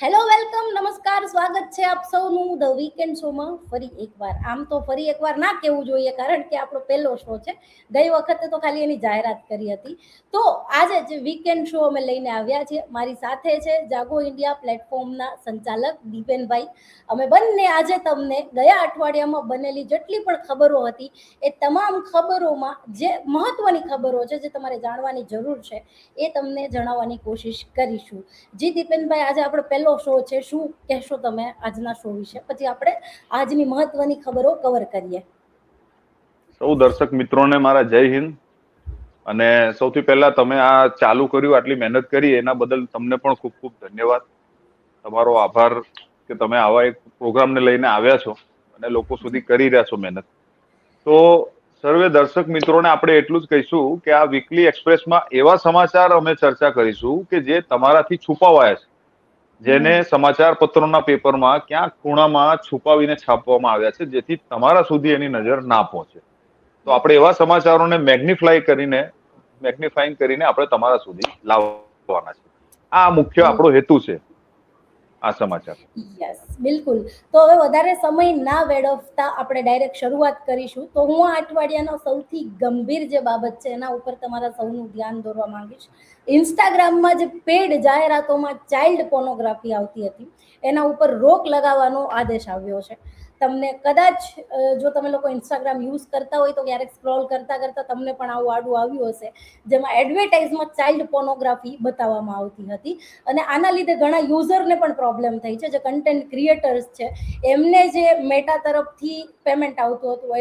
Hello, welcome, નમસ્કાર, સ્વાગત છે આપ સૌનું ધ વીકેન્ડ શોમાં ફરી એકવાર. આમ તો ફરી એકવાર ના કહેવું જોઈએ, કારણ કે આપણો પહેલો શો છે. ગઈ વખતે તો ખાલી એની જાહેરાત કરી હતી. તો આજે જે વીકેન્ડ શો અમે લઈને આવ્યા છીએ, મારી સાથે છે જાગો ઇન્ડિયા પ્લેટફોર્મના સંચાલક દીપેનભાઈ. અમે બંને આજે તમને ગયા અઠવાડિયામાં બનેલી જેટલી પણ ખબરો હતી એ તમામ ખબરોમાં જે મહત્વની ખબરો છે, જે તમારે જાણવાની જરૂર છે, એ તમને જણાવવાની કોશિશ કરીશું. જી દીપેનભાઈ, આજે આપણે પહેલો શો છે, શું કહેશો તમે આજના શો વિશે? પછી આપણે આજની મહત્વની ખબરો કવર કરીએ. સૌ દર્શક મિત્રોને મારા જય હિન્દ. અને સૌથી પહેલા તમે આ ચાલુ કર્યું, આટલી મહેનત કરી, એના બદલ તમને પણ ખૂબ ખૂબ ધન્યવાદ. તમારો આભાર કે તમે આવા એક પ્રોગ્રામને લઈને આવ્યા છો અને લોકો સુધી કરી રહ્યા છો મહેનત. તો સર્વે દર્શક મિત્રોને આપણે એટલું જ કહીશું કે આ વીકલી એક્સપ્રેસમાં એવા સમાચાર અમે ચર્ચા કરીશું કે જે તમારાથી છુપાવાયા છે, જેને સમાચાર પત્રોના પેપરમાં ક્યાંક ખૂણામાં છુપાવીને છાપવામાં આવ્યા છે, જેથી તમારા સુધી એની નજર ના પહોંચે. તો આપણે એવા સમાચારોને મેગ્નિફાઈંગ કરીને આપણે તમારા સુધી લાવવાના છે. આ મુખ્ય આપણો હેતુ છે આ સમાચાર. યસ, બિલકુલ. તો હવે વધારે સમય ના વેડફતા આપણે ડાયરેક્ટ શરૂઆત કરીશું. તો હું આ અઠવાડિયાનો સૌથી ગંભીર જે બાબત છે એના ઉપર તમારા સૌનું ધ્યાન દોરવા માંગીશ. ઇન્સ્ટાગ્રામમાં જે પેડ જાહેરાતોમાં ચાઇલ્ડ પોર્નોગ્રાફી આવતી હતી, એના ઉપર રોક લગાવવાનો આદેશ આવ્યો છે. તમને કદાચ જો તમે લોકો ઇન્સ્ટાગ્રામ યુઝ કરતા હોય તો ક્યારેક સ્ક્રોલ કરતા કરતા તમને પણ આવું આડું આવ્યું હશે, જેમાં એડવર્ટાઇઝમાં ચાઇલ્ડ પોર્નોગ્રાફી બતાવવામાં આવતી હતી. અને આના લીધે ઘણા યુઝરને પણ પ્રોબ્લેમ થઈ છે. જે કન્ટેન્ટ ક્રિએટર્સ છે એમને જે મેટા તરફથી પેમેન્ટ આવતું હતું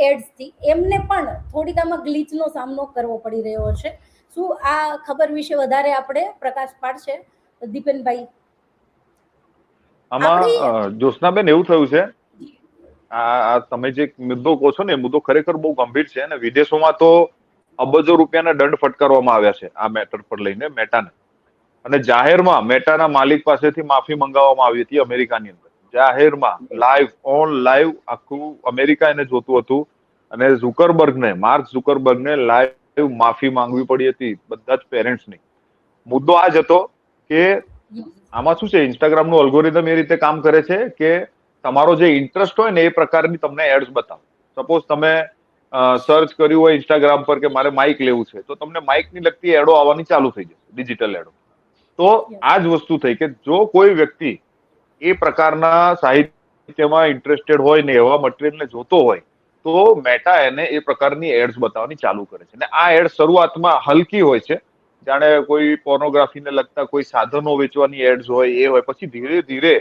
એડ્સથી, એમને પણ થોડીક આમાં ગ્લિચનો સામનો કરવો પડી રહ્યો છે. શું આ ખબર વિશે વધારે આપણે પ્રકાશ પાડશે દીપેનભાઈ? આમાં જ્યોત્સનાબેન એવું થયું છે, આ તમે જે મુદ્દો કહો છો ને, એ મુદ્દો ખરેખર બહુ ગંભીર છે અને વિદેશોમાં તો અબજો રૂપિયાના દંડ ફટકારવામાં આવ્યા છે આ મેટર પર લઈને મેટાને. અને જાહેરમાં મેટાના માલિક પાસેથી માફી મંગાવવામાં આવી હતી અમેરિકાની અંદર. જાહેરમાં લાઈવ આખું અમેરિકા એને જોતું હતું અને માર્ક ઝુકરબર્ગને લાઈવ માફી માંગવી પડી હતી બધા જ પેરેન્ટ્સની. મુદ્દો આ જ હતો કે આમાં શું છે, ઇન્સ્ટાગ્રામનું અલ્ગોરિધમ એ રીતે કામ કરે છે કે તમારો જે ઇન્ટરેસ્ટ હોય ને એ પ્રકારની તમને એડ્સ બતાવે. સપોઝ તમે સર્ચ કર્યું હોય ઇન્સ્ટાગ્રામ પર કે મારે માઇક લેવું છે, તો તમને માઇકની લગતી એડો આવવાની ચાલુ થઈ જશે, ડિજિટલ એડો. તો આ જ વસ્તુ થઈ કે જો કોઈ વ્યક્તિ એ પ્રકારના સાહિત્યમાં ઇન્ટરેસ્ટેડ હોય ને એવા મટીરિયલને જોતો હોય તો મેટા એને એ પ્રકારની એડ્સ બતાવવાની ચાલુ કરે છે. અને આ એડ શરૂઆતમાં હલકી હોય છે, જાણે કોઈ પોર્નોગ્રાફીને લગતા કોઈ સાધનો વેચવાની એડ્સ હોય એ હોય. પછી ધીરે ધીરે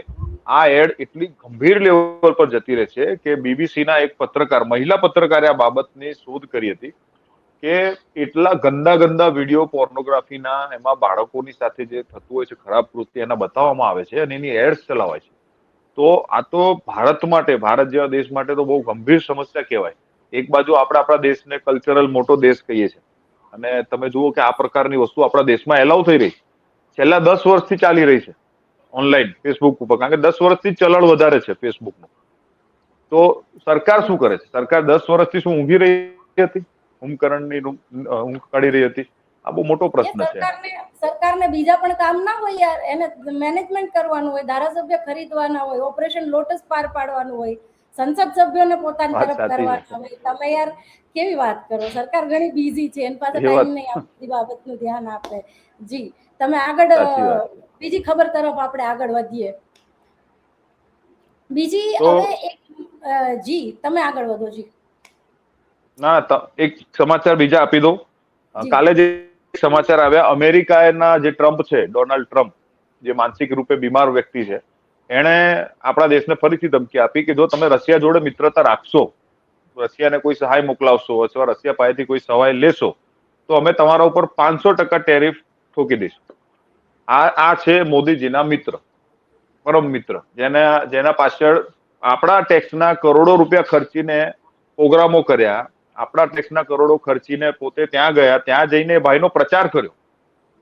આ એડ એટલી ગંભીર લેવલ પર જતી રહે છે કે બીબીસીના એક મહિલા પત્રકારે આ બાબતની શોધ કરી હતી કે એટલા ગંદા વિડીયો પોર્નોગ્રાફીના, એમાં બાળકોની સાથે જે થતું હોય છે ખરાબ કૃત્ય, એના બતાવવામાં આવે છે અને એની એડ્સ ચલાવાય છે. તો આ તો ભારત જેવા દેશ માટે તો બહુ ગંભીર સમસ્યા કહેવાય. એક બાજુ આપણે આપણા દેશને કલ્ચરલ મોટો દેશ કહીએ છીએ અને તમે જુઓ કે આ પ્રકારની વસ્તુ આપણા દેશમાં એલાઉ થઈ રહી છેલ્લા 10 વર્ષથી ચાલી રહી છે ઓનલાઈન ફેસબુક ઉપર, કારણ કે 10 વર્ષથી ચલણ વધારે છે ફેસબુકનું. તો સરકાર શું કરે છે? સરકાર 10 વર્ષથી શું ઊંઘી રહી હતી? ઊંઘ કાઢી રહી હતી? આ બહુ મોટો પ્રશ્ન છે. સરકારને બીજા પણ કામ ના હોય યાર, એને મેનેજમેન્ટ કરવાનું હોય, ધારાસભ્ય ખરીદવાના હોય, ઓપરેશન લોટસ પાર પાડવાનું હોય, સંસદ સભ્યોને પોતાની તરફ કરવાના હોય. તમે યાર કેવી વાત કરો? સરકાર ઘણી બિઝી છે, એની પાસે ટાઈમ નહીં આ બધી બાબતનું ધ્યાન આપે. જી, તમે આગળ બીજી ખબર તરફ આપણે આગળ વધીએ. બીજી હવે જી તમે આગળ વધો. જી ના, એક સમાચાર બીજા આપી દો. કાલે જે સમાચાર આવ્યા, અમેરિકાના જે ટ્રમ્પ છે, ડોનાલ્ડ ટ્રમ્પ, જે માનસિક રૂપે બીમાર વ્યક્તિ છે, એણે આપણા દેશને ફરીથી ધમકી આપી કે જો તમે રશિયા જોડે મિત્રતા રાખશો, રશિયાને કોઈ સહાય મોકલાવશો અથવા રશિયા પાસેથી કોઈ સહાય લેશો, તો અમે તમારા ઉપર 500% ટેરિફ ઠોકી દઈશું. આ છે મોદીજીના મિત્ર, પરમ મિત્ર, જેના પાછળ આપણા ટેક્સના કરોડો રૂપિયા ખર્ચીને પ્રોગ્રામો કર્યા, આપણા ટેક્સના કરોડો ખર્ચીને પોતે ત્યાં ગયા, ત્યાં જઈને ભાઈનો પ્રચાર કર્યો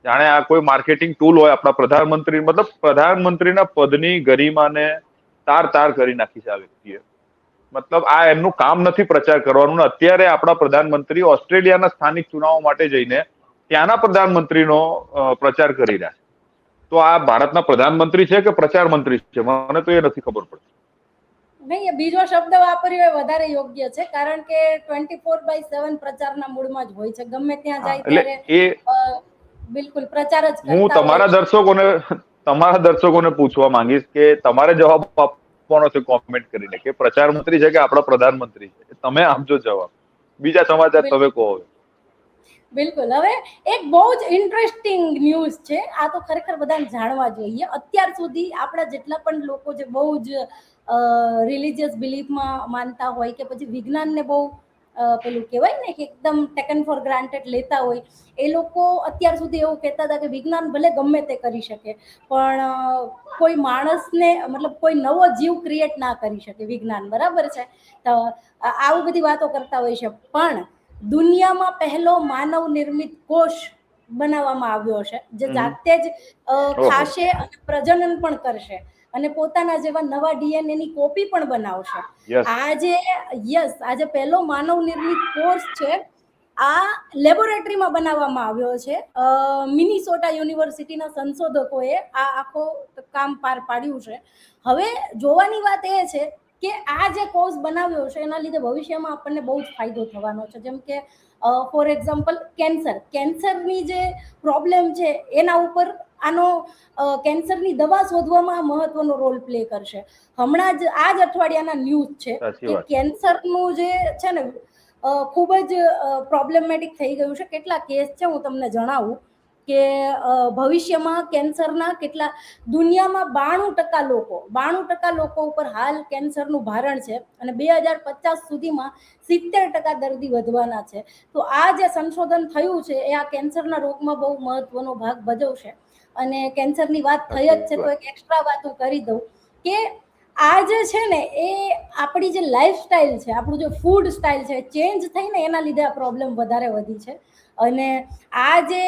જાણે આ કોઈ માર્કેટિંગ ટૂલ હોય. આપણા પ્રધાનમંત્રીના પદની ગરિમાને તાર કરી નાખી છે આ વ્યક્તિએ. મતલબ આ એમનું કામ નથી પ્રચાર કરવાનું. અત્યારે આપણા પ્રધાનમંત્રી ઓસ્ટ્રેલિયાના સ્થાનિક ચુનાવો માટે જઈને ત્યાંના પ્રધાનમંત્રીનો પ્રચાર કરી રહ્યા છે. તો આ ભારતના પ્રધાનમંત્રી છે કે પ્રચાર મંત્રી છે? મને તો એ નથી ખબર પડતી. નહીં, એ બીજો શબ્દ વાપર્યો એ વધારે યોગ્ય છે, કારણ કે 24/7 પ્રચારના મૂડમાં જ હોય છે. ગમે ત્યાં જાય ત્યારે બિલકુલ પ્રચાર જ કરતા હું તમારા દર્શકોને પૂછવા માંગીશ કે તમારે જવાબ આપવાનો છે કોમેન્ટ કરીને કે પ્રચાર મંત્રી છે કે આપણા પ્રધાનમંત્રી છે. તમે આપજો જવાબ. બીજા સમાચાર તમે કહો. બિલકુલ. હવે એક બહુ જ ઇન્ટરેસ્ટિંગ ન્યૂઝ છે. આ તો ખરેખર બધાને જાણવા જોઈએ. અત્યાર સુધી આપણા જેટલા પણ લોકો જે બહુ જ રિલિજિયસ બિલીફમાં માનતા હોય કે પછી વિજ્ઞાનને બહુ પેલું કહેવાય ને કે એકદમ ટેકન ફોર ગ્રાન્ટેડ લેતા હોય, એ લોકો અત્યાર સુધી એવું કહેતા હતા કે વિજ્ઞાન ભલે ગમે તે કરી શકે, પણ કોઈ માણસને મતલબ કોઈ નવો જીવ ક્રિએટ ના કરી શકે વિજ્ઞાન, બરાબર છે? તો આવી બધી વાતો કરતા હોય છે. પણ દુનિયામાં પહેલો માનવ નિર્મિત કોષ બનાવવામાં આવ્યો છે, જે જાતે જ ખાશે અને પ્રજનન પણ કરશે અને પોતાના જેવા નવા ડીએનએ ની કોપી પણ બનાવશે. આજે પહેલો માનવ નિર્મિત કોષ છે, આ લેબોરેટરીમાં બનાવવામાં આવ્યો છે. મિનીસોટા યુનિવર્સિટીના સંશોધકોએ આ આખો કામ પાર પાડ્યું છે. હવે જોવાની વાત એ છે કે આ જે કોર્સ બનાવ્યો છે એના લીધે ભવિષ્યમાં આપણને બહુ જ ફાયદો થવાનો છે. જેમ કે ફોર એક્ઝામ્પલ કેન્સરની જે પ્રોબ્લેમ છે એના ઉપર આનો કેન્સરની દવા શોધવામાં મહત્વનો રોલ પ્લે કરશે. હમણાં જ આ જ અઠવાડિયાના ન્યૂઝ છે કે કેન્સરનું જે છે ને ખૂબ જ પ્રોબ્લેમેટિક થઈ ગયું છે. કેટલા કેસ છે હું તમને જણાવું કે ભવિષ્યમાં કેન્સરના કેટલા દુનિયામાં 92% લોકો ઉપર હાલ કેન્સરનું ભારણ છે અને 2050 સુધીમાં 70% દર્દી વધવાના છે. તો આ જે સંશોધન થયું છે એ આ કેન્સરના રોગમાં બહુ મહત્વનો ભાગ ભજવશે. અને કેન્સરની વાત થઈ જ છે તો એક એક્સ્ટ્રા વાત હું કરી દઉં કે આ જે છે ને એ આપણી જે લાઈફસ્ટાઈલ છે, આપણું જે ફૂડ સ્ટાઇલ છે, ચેન્જ થઈને એના લીધે આ પ્રોબ્લેમ વધારે વધી છે. અને આ જે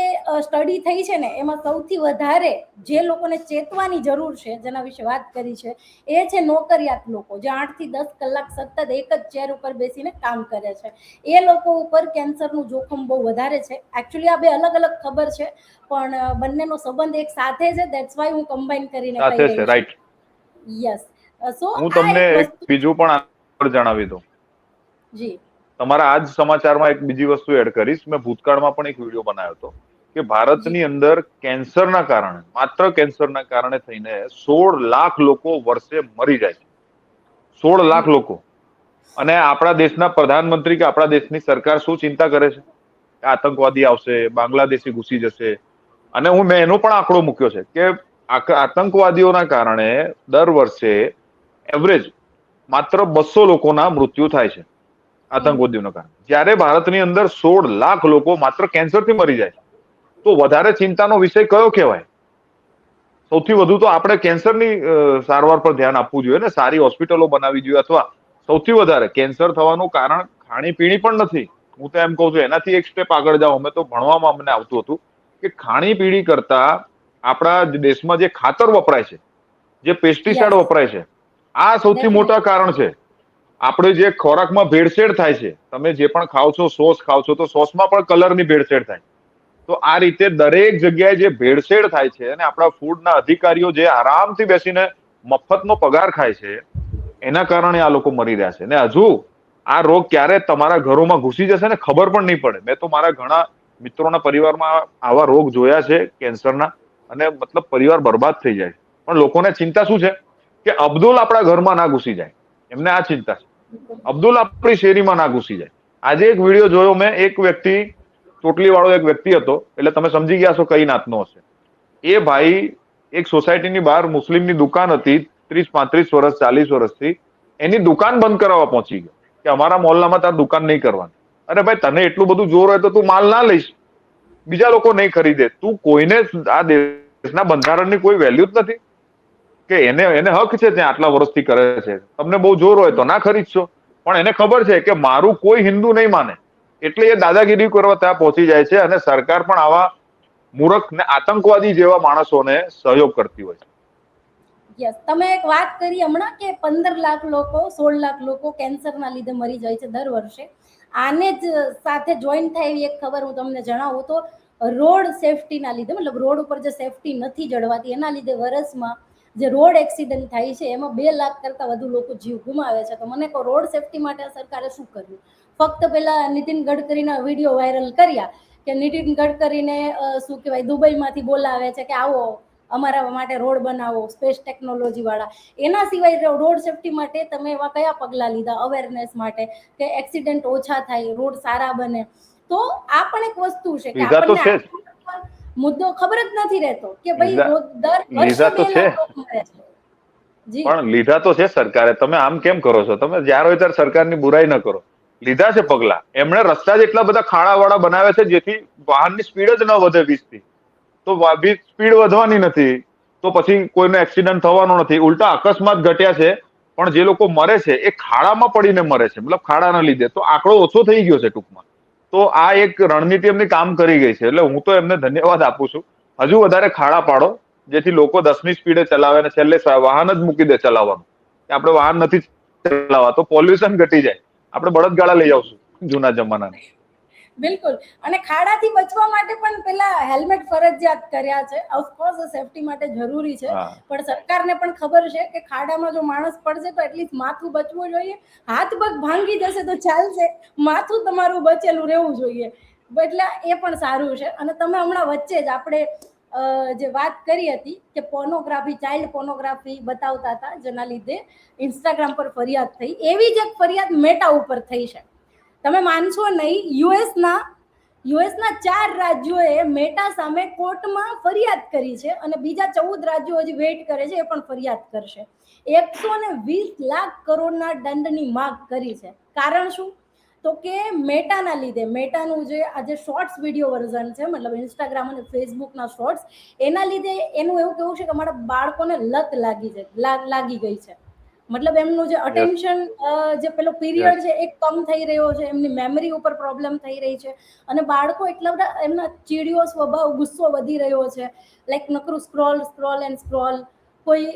સ્ટડી થઈ છે ને એમાં સૌથી વધારે જે લોકોને ચેતવાની જરૂર છે, જેના વિશે વાત કરી છે, એ છે નોકરિયાત લોકો, જે 8 થી 10 કલાક સતત એક જ ચેર ઉપર બેસીને કામ કરે છે. એ લોકો ઉપર કેન્સરનું જોખમ બહુ વધારે છે. એકચ્યુઅલી આ બે અલગ અલગ ખબર છે, પણ બંનેનો સંબંધ એક સાથે છે. દેટ્સ વાય હું કમ્બાઈન કરીને કહી રહી છું. રાઈટ. યસ. સો હું તમને બીજું પણ આગળ જણાવી દઉં. જી. તમારા આજ સમાચારમાં એક બીજી વસ્તુ એડ કરીશ. મેં ભૂતકાળમાં પણ એક વિડીયો બનાવ્યો હતો કે ભારતની અંદર કેન્સરના કારણે, માત્ર કેન્સરના કારણે થઈને 16 લાખ લોકો વર્ષે મરી જાય છે. 16 લાખ લોકો. અને આપણા દેશના પ્રધાનમંત્રી કે આપણા દેશની સરકાર શું ચિંતા કરે છે? આતંકવાદી આવશે, બાંગ્લાદેશી ઘૂસી જશે. અને મેં એનો પણ આંકડો મૂક્યો છે કે આતંકવાદીઓના કારણે દર વર્ષે એવરેજ માત્ર 200 લોકોના મૃત્યુ થાય છે આતંકવાદીઓના કારણે. જ્યારે ભારતની અંદર 16 લાખ લોકો માત્ર કેન્સરથી મરી જાય છે, તો વધારે ચિંતાનો વિષય કયો કહેવાય? સૌથી વધુ તો આપણે કેન્સરની સારવાર પર ધ્યાન આપવું જોઈએ ને, સારી હોસ્પિટલો બનાવવી જોઈએ. અથવા સૌથી વધારે કેન્સર થવાનું કારણ ખાણીપીણી પણ નથી. હું તો એમ કહું છું એનાથી એક સ્ટેપ આગળ જાઓ. અમે તો ભણવામાં અમને આવતું હતું કે ખાણીપીણી કરતા આપણા દેશમાં જે ખાતર વપરાય છે, જે પેસ્ટિસાઇડ વપરાય છે, આ સૌથી મોટા કારણ છે. આપણે જે ખોરાકમાં ભેળસેળ થાય છે, તમે જે પણ ખાઓ છો, સોસ ખાઓ છો, તો સોસમાં પણ કલરની ભેળસેળ થાય. તો આ રીતે દરેક જગ્યાએ જે ભેળસેળ થાય છે અને આપણા ફૂડના અધિકારીઓ જે આરામથી બેસીને મફતનો પગાર ખાય છે, એના કારણે આ લોકો મરી રહ્યા છે. ને હજુ આ રોગ ક્યારે તમારા ઘરોમાં ઘૂસી જશે ને ખબર પણ નહીં પડે. મેં તો મારા ઘણા મિત્રોના પરિવારમાં આવા રોગ જોયા છે કેન્સરના, અને મતલબ પરિવાર બરબાદ થઈ જાય. પણ લોકોને ચિંતા શું છે કે અબ્દુલ આપણા ઘરમાં ના ઘૂસી જાય, એમને આ ચિંતા છે. અબ્દુલ આપણી શેરીમાં ના ઘૂસી જાય. આજે એક વિડીયો જોયો મેં, એક વ્યક્તિ, ચોટલી વાળો એક વ્યક્તિ હતો, એટલે તમે સમજી ગયા છો કઈ નાતનો હશે. એ ભાઈ એક સોસાયટીની બહાર મુસ્લિમની દુકાન હતી, 30-35 વર્ષ, 40 વર્ષથી, એની દુકાન બંધ કરાવવા પહોંચી ગયો કે અમારા મોહલ્લામાં તાર દુકાન નહીં કરવાની. અરે ભાઈ, તને એટલું બધું જોર હોય તો તું માલ ના લઈશ, બીજા લોકો નહીં ખરીદે. તું કોઈને, આ દેશના બંધારણની કોઈ વેલ્યુ જ નથી કે એને હક છે ત્યાં આટલા વર્ષથી કરે છે. તમને બહુ જોર હોય તો ના ખરીદશો, પણ એને ખબર છે કે મારું કોઈ હિન્દુ નહીં માને, એટલે એ દાદાગીરી કરવા ત્યાં પહોંચી જાય છે. અને સરકાર પણ આવા મૂર્ખ ને આતંકવાદી જેવા માણસોને સહયોગ કરતી હોય છે. યસ, તમે એક વાત કરી હમણાં કે 15 લાખ લોકો, 16 લાખ લોકો કેન્સરના લીધે મરી જાય છે દર વર્ષે. આને જ સાથે જોઈન્ટ થાય એવી એક ખબર હું તમને જણાવું તો રોડ સેફટીના લીધે, મતલબ રોડ ઉપર જે સેફટી નથી જળવાતી એના લીધે વર્ષમાં જે રોડ એક્સિડન્ટ થાય છે એમાં 2 લાખ કરતાં વધુ લોકો જીવ ગુમાવે છે. તો મને કહો, રોડ સેફટી માટે સરકારે શું કર્યું? ફક્ત પેલા નીતિન ગડકરીના વિડીયો વાયરલ કર્યા કે નીતિન ગડકરીને શું કહેવાય, દુબઈમાંથી બોલાવે છે કે આવો અમારા માટે રોડ બનાવો સ્પેસ ટેકનોલોજી વાળા. એના સિવાય રોડ સેફટી માટે તમે એવા કયા પગલાં લીધા અવેરનેસ માટે કે એક્સિડન્ટ ઓછા થાય, રોડ સારા બને? તો આ પણ એક વસ્તુ છે કે આપણને મુદ્દો ખબર જ નથી રહેતો કે ભાઈ દર વર્ષે 2 લાખ લોકો મરે છે. પણ લીધા તો છે સરકારે. તમે આમ કેમ કરો છો? તમે જ્યારે હોય ત્યારે સરકારની બુરાઈ ન કરો. લીધા છે પગલા. એમણે રસ્તા જ એટલા બધા ખાડાવાળા બનાવ્યા છે જેથી વાહનની સ્પીડ જ ન વધે 20 થી. તો સ્પીડ વધવાની નથી તો પછી કોઈનો એક્સિડન્ટ થવાનો નથી. ઉલટા અકસ્માત ઘટ્યા છે, પણ જે લોકો મરે છે એ ખાડામાં પડીને મરે છે, મતલબ ખાડાના લીધે. તો આંકડો ઓછો થઈ ગયો છે ટૂંકમાં. તો આ એક રણનીતિ એમની કામ કરી ગઈ છે. એટલે હું તો એમને ધન્યવાદ આપું છું. હજુ વધારે ખાડા પાડો જેથી લોકો 10ની સ્પીડે ચલાવે અને છેલ્લે વાહન જ મૂકી દે ચલાવવાનું. આપણે વાહન નથી ચલાવવા તો પોલ્યુશન ઘટી જાય. આપણે બળદગાડા લઈ આવશું જૂના જમાનાના. બિલકુલ. અને ખાડાથી બચવા માટે પણ પેલા હેલ્મેટ ફરજિયાત કર્યા છે. ઓફકોર્સ સેફટી માટે જરૂરી છે, પણ સરકારને પણ ખબર છે કે ખાડામાં જો માણસ પડશે તો એટલીસ્ટ માથું બચવું જોઈએ. હાથ પગ ભાંગી જશે તો ચાલશે, માથું તમારું બચેલું રહેવું જોઈએ. એટલે એ પણ સારું છે. અને તમે હમણાં વચ્ચે જ આપણે જે વાત કરી હતી કે પોર્નોગ્રાફી, ચાઇલ્ડ પોર્નોગ્રાફી બતાવતા હતા જેના લીધે ઇન્સ્ટાગ્રામ પર ફરિયાદ થઈ, એવી જ એક ફરિયાદ મેટા ઉપર થઈ છે. તમે માનશો નહીં, યુએસના 4 રાજ્યોએ મેટા સામે કોર્ટમાં ફરિયાદ કરી છે અને બીજા 14 રાજ્યો હજી વેઇટ કરે છે, એ પણ ફરિયાદ કરશે. 120 લાખ કરોડના દંડની માંગ કરી છે. કારણ શું? તો કે મેટાના લીધે, મેટાનું જે આજે શોર્ટ્સ વિડીયો વર્ઝન છે, મતલબ ઇન્સ્ટાગ્રામ અને ફેસબુકના શોર્ટ્સ, એના લીધે એનું એવું કેવું છે કે અમારા બાળકોને લત લાગી ગઈ છે. મતલબ એમનું જે અટેન્શન જે પેલો પીરિયડ છે એ કમ થઈ રહ્યો છે, એમની મેમરી ઉપર પ્રોબ્લેમ થઈ રહી છે અને બાળકો એટલા બધા એમના ચીડિયો સ્વભાવ, ગુસ્સો વધી રહ્યો છે. લાઈક નકરું સ્ક્રોલ એન્ડ સ્ક્રોલ. કોઈ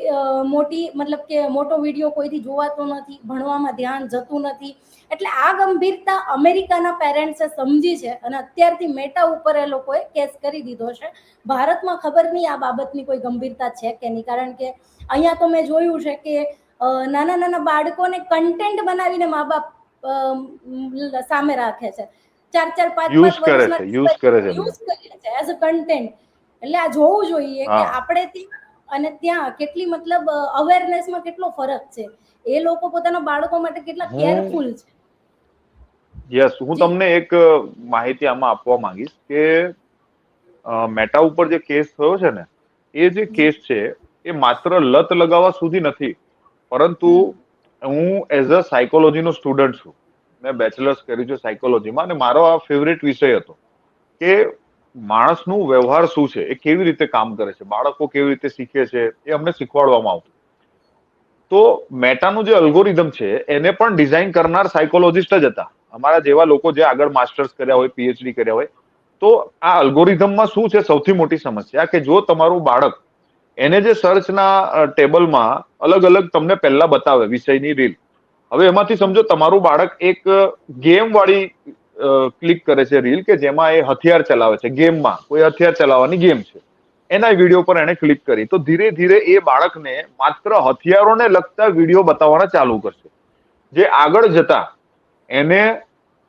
મોટી મતલબ કે મોટો વિડીયો કોઈથી જોવાતો નથી, ભણવામાં ધ્યાન જતું નથી. એટલે આ ગંભીરતા અમેરિકાના પેરેન્ટ્સે સમજી છે અને અત્યારથી મેટા ઉપર એ લોકોએ કેસ કરી દીધો છે. ભારતમાં ખબર નહીં આ બાબતની કોઈ ગંભીરતા છે કે નહીં, કારણ કે અહીંયા તો મેં જોયું છે કે નાના નાના બાળકોને કન્ટેન્ટ બનાવીને મા બાપ સામે રાખે છે. 4-4, 5-5 વર્ષના યુઝ કરે છે એઝ અ કન્ટેન્ટ. એટલે આ જોવું જોઈએ કે આપણે અને ત્યાં કેટલી મતલબ અવેરનેસમાં કેટલો ફરક છે. એ લોકો પોતાના બાળકો માટે કેટલા કેરફુલ છે. યસ, હું તમને એક માહિતી આમાં આપવા માંગીશ કે મેટા ઉપર જે કેસ થયો છે ને, એ જે કેસ છે એ માત્ર લત લગાવવા સુધી નથી, પરંતુ હું એઝ અ સાયકોલોજીનો સ્ટુડન્ટ છું. મેં બેચલર્સ કર્યું છે સાયકોલોજીમાં અને મારો આ ફેવરેટ વિષય હતો કે માણસનું વ્યવહાર શું છે, એ કેવી રીતે કામ કરે છે, બાળકો કેવી રીતે શીખે છે, એ અમને શીખવાડવામાં આવતું. તો મેટાનું જે અલ્ગોરિધમ છે એને પણ ડિઝાઇન કરનાર સાયકોલોજીસ્ટ જ હતા. અમારા જેવા લોકો જે આગળ માસ્ટર્સ કર્યા હોય, પીએચડી કર્યા હોય. તો આ અલ્ગોરિધમમાં શું છે સૌથી મોટી સમસ્યા કે જો તમારું બાળક એને જે સર્ચના ટેબલમાં અલગ અલગ તમને પહેલા બતાવે વિષયની રીલ, હવે એમાંથી સમજો તમારું બાળક એક ગેમ વાળી ક્લિક કરે છે રીલ કે જેમાં એ હથિયાર ચલાવે છે, ગેમમાં કોઈ હથિયાર ચલાવવાની ગેમ છે, એના વિડીયો પર એને ક્લિક કરી, તો ધીરે ધીરે એ બાળકને માત્ર હથિયારોને લગતા વિડીયો બતાવવાના ચાલુ કરશે, જે આગળ જતા એને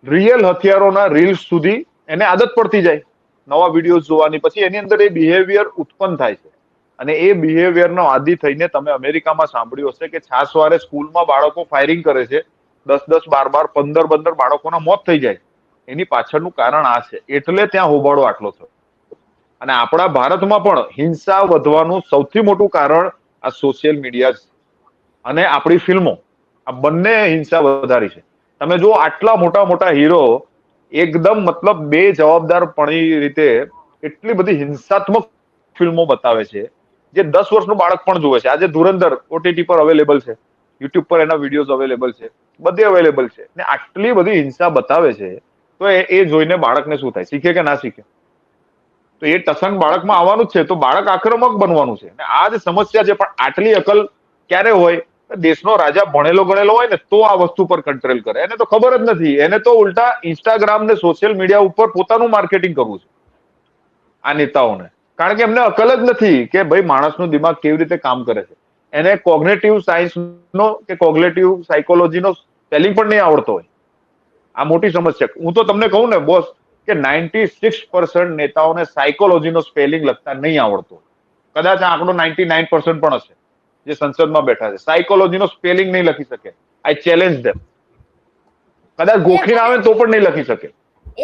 રિયલ હથિયારોના રીલ્સ સુધી એને આદત પડતી જાય નવા વિડીયો જોવાની. પછી એની અંદર એ બિહેવિયર ઉત્પન્ન થાય છે અને એ બિહેવિયરનો આદી થઈને તમે અમેરિકામાં સાંભળ્યું હશે કે છાસવારે સ્કૂલમાં બાળકો ફાયરિંગ કરે છે, 10-10, 12-12, 15-15 બાળકોના મોત થઈ જાય. એની પાછળનું કારણ આ છે. એટલે ત્યાં હોબાળો આટલો થયો. અને આપણા ભારતમાં પણ હિંસા વધવાનું સૌથી મોટું કારણ આ સોશિયલ મીડિયા અને આપણી ફિલ્મો, આ બંને હિંસા વધારી છે. તમે જો આટલા મોટા મોટા હીરો એકદમ મતલબ બે જવાબદારપણી રીતે એટલી બધી હિંસાત્મક ફિલ્મો બતાવે છે જે 10 વર્ષનું બાળક પણ જોવે છે. આજે ધુરંધર ઓટીટી પર અવેલેબલ છે, યુટ્યુબ પર એના વિડીયોઝ અવેલેબલ છે, બધે અવેલેબલ છે. ને આટલી બધી હિંસા બતાવે છે તો એ જોઈને બાળકને શું થાય, શીખે કે ના શીખે? તો એ ટસન બાળકમાં આવવાનું જ છે. તો બાળક આક્રમક બનવાનું છે. આ જ સમસ્યા છે. પણ આટલી અકલ ક્યારે હોય? દેશનો રાજા ભણેલો ગણેલો હોય ને તો આ વસ્તુ પર કંટ્રોલ કરે. એને તો ખબર જ નથી. એને તો ઉલટા ઇન્સ્ટાગ્રામ ને સોશિયલ મીડિયા ઉપર પોતાનું માર્કેટિંગ કરવું છે. આ નેતાઓને, કારણ કે એમને અકલ જ નથી કે ભાઈ માણસનું દિમાગ કેવી રીતે કામ કરે છે. એને કોગ્નેટિવ સાયન્સ નો કે કોગ્નેટિવ સાયકોલોજી નો સ્પેલિંગ પણ નહીં આવડતો હોય. આ મોટી સમસ્યા. હું તો તમને કહું ને બોસ કે 96% નેતાઓને સાયકોલોજી નો સ્પેલિંગ લખતા નહીં આવડતો. કદાચ આ આંકડો 99% પણ હશે જે સંસદમાં બેઠા છે. સાયકોલોજી નો સ્પેલિંગ નહીં લખી શકે. આઈ ચેલેન્જ ધેમ. કદાચ ગોખીને આવે તો પણ નહીં લખી શકે.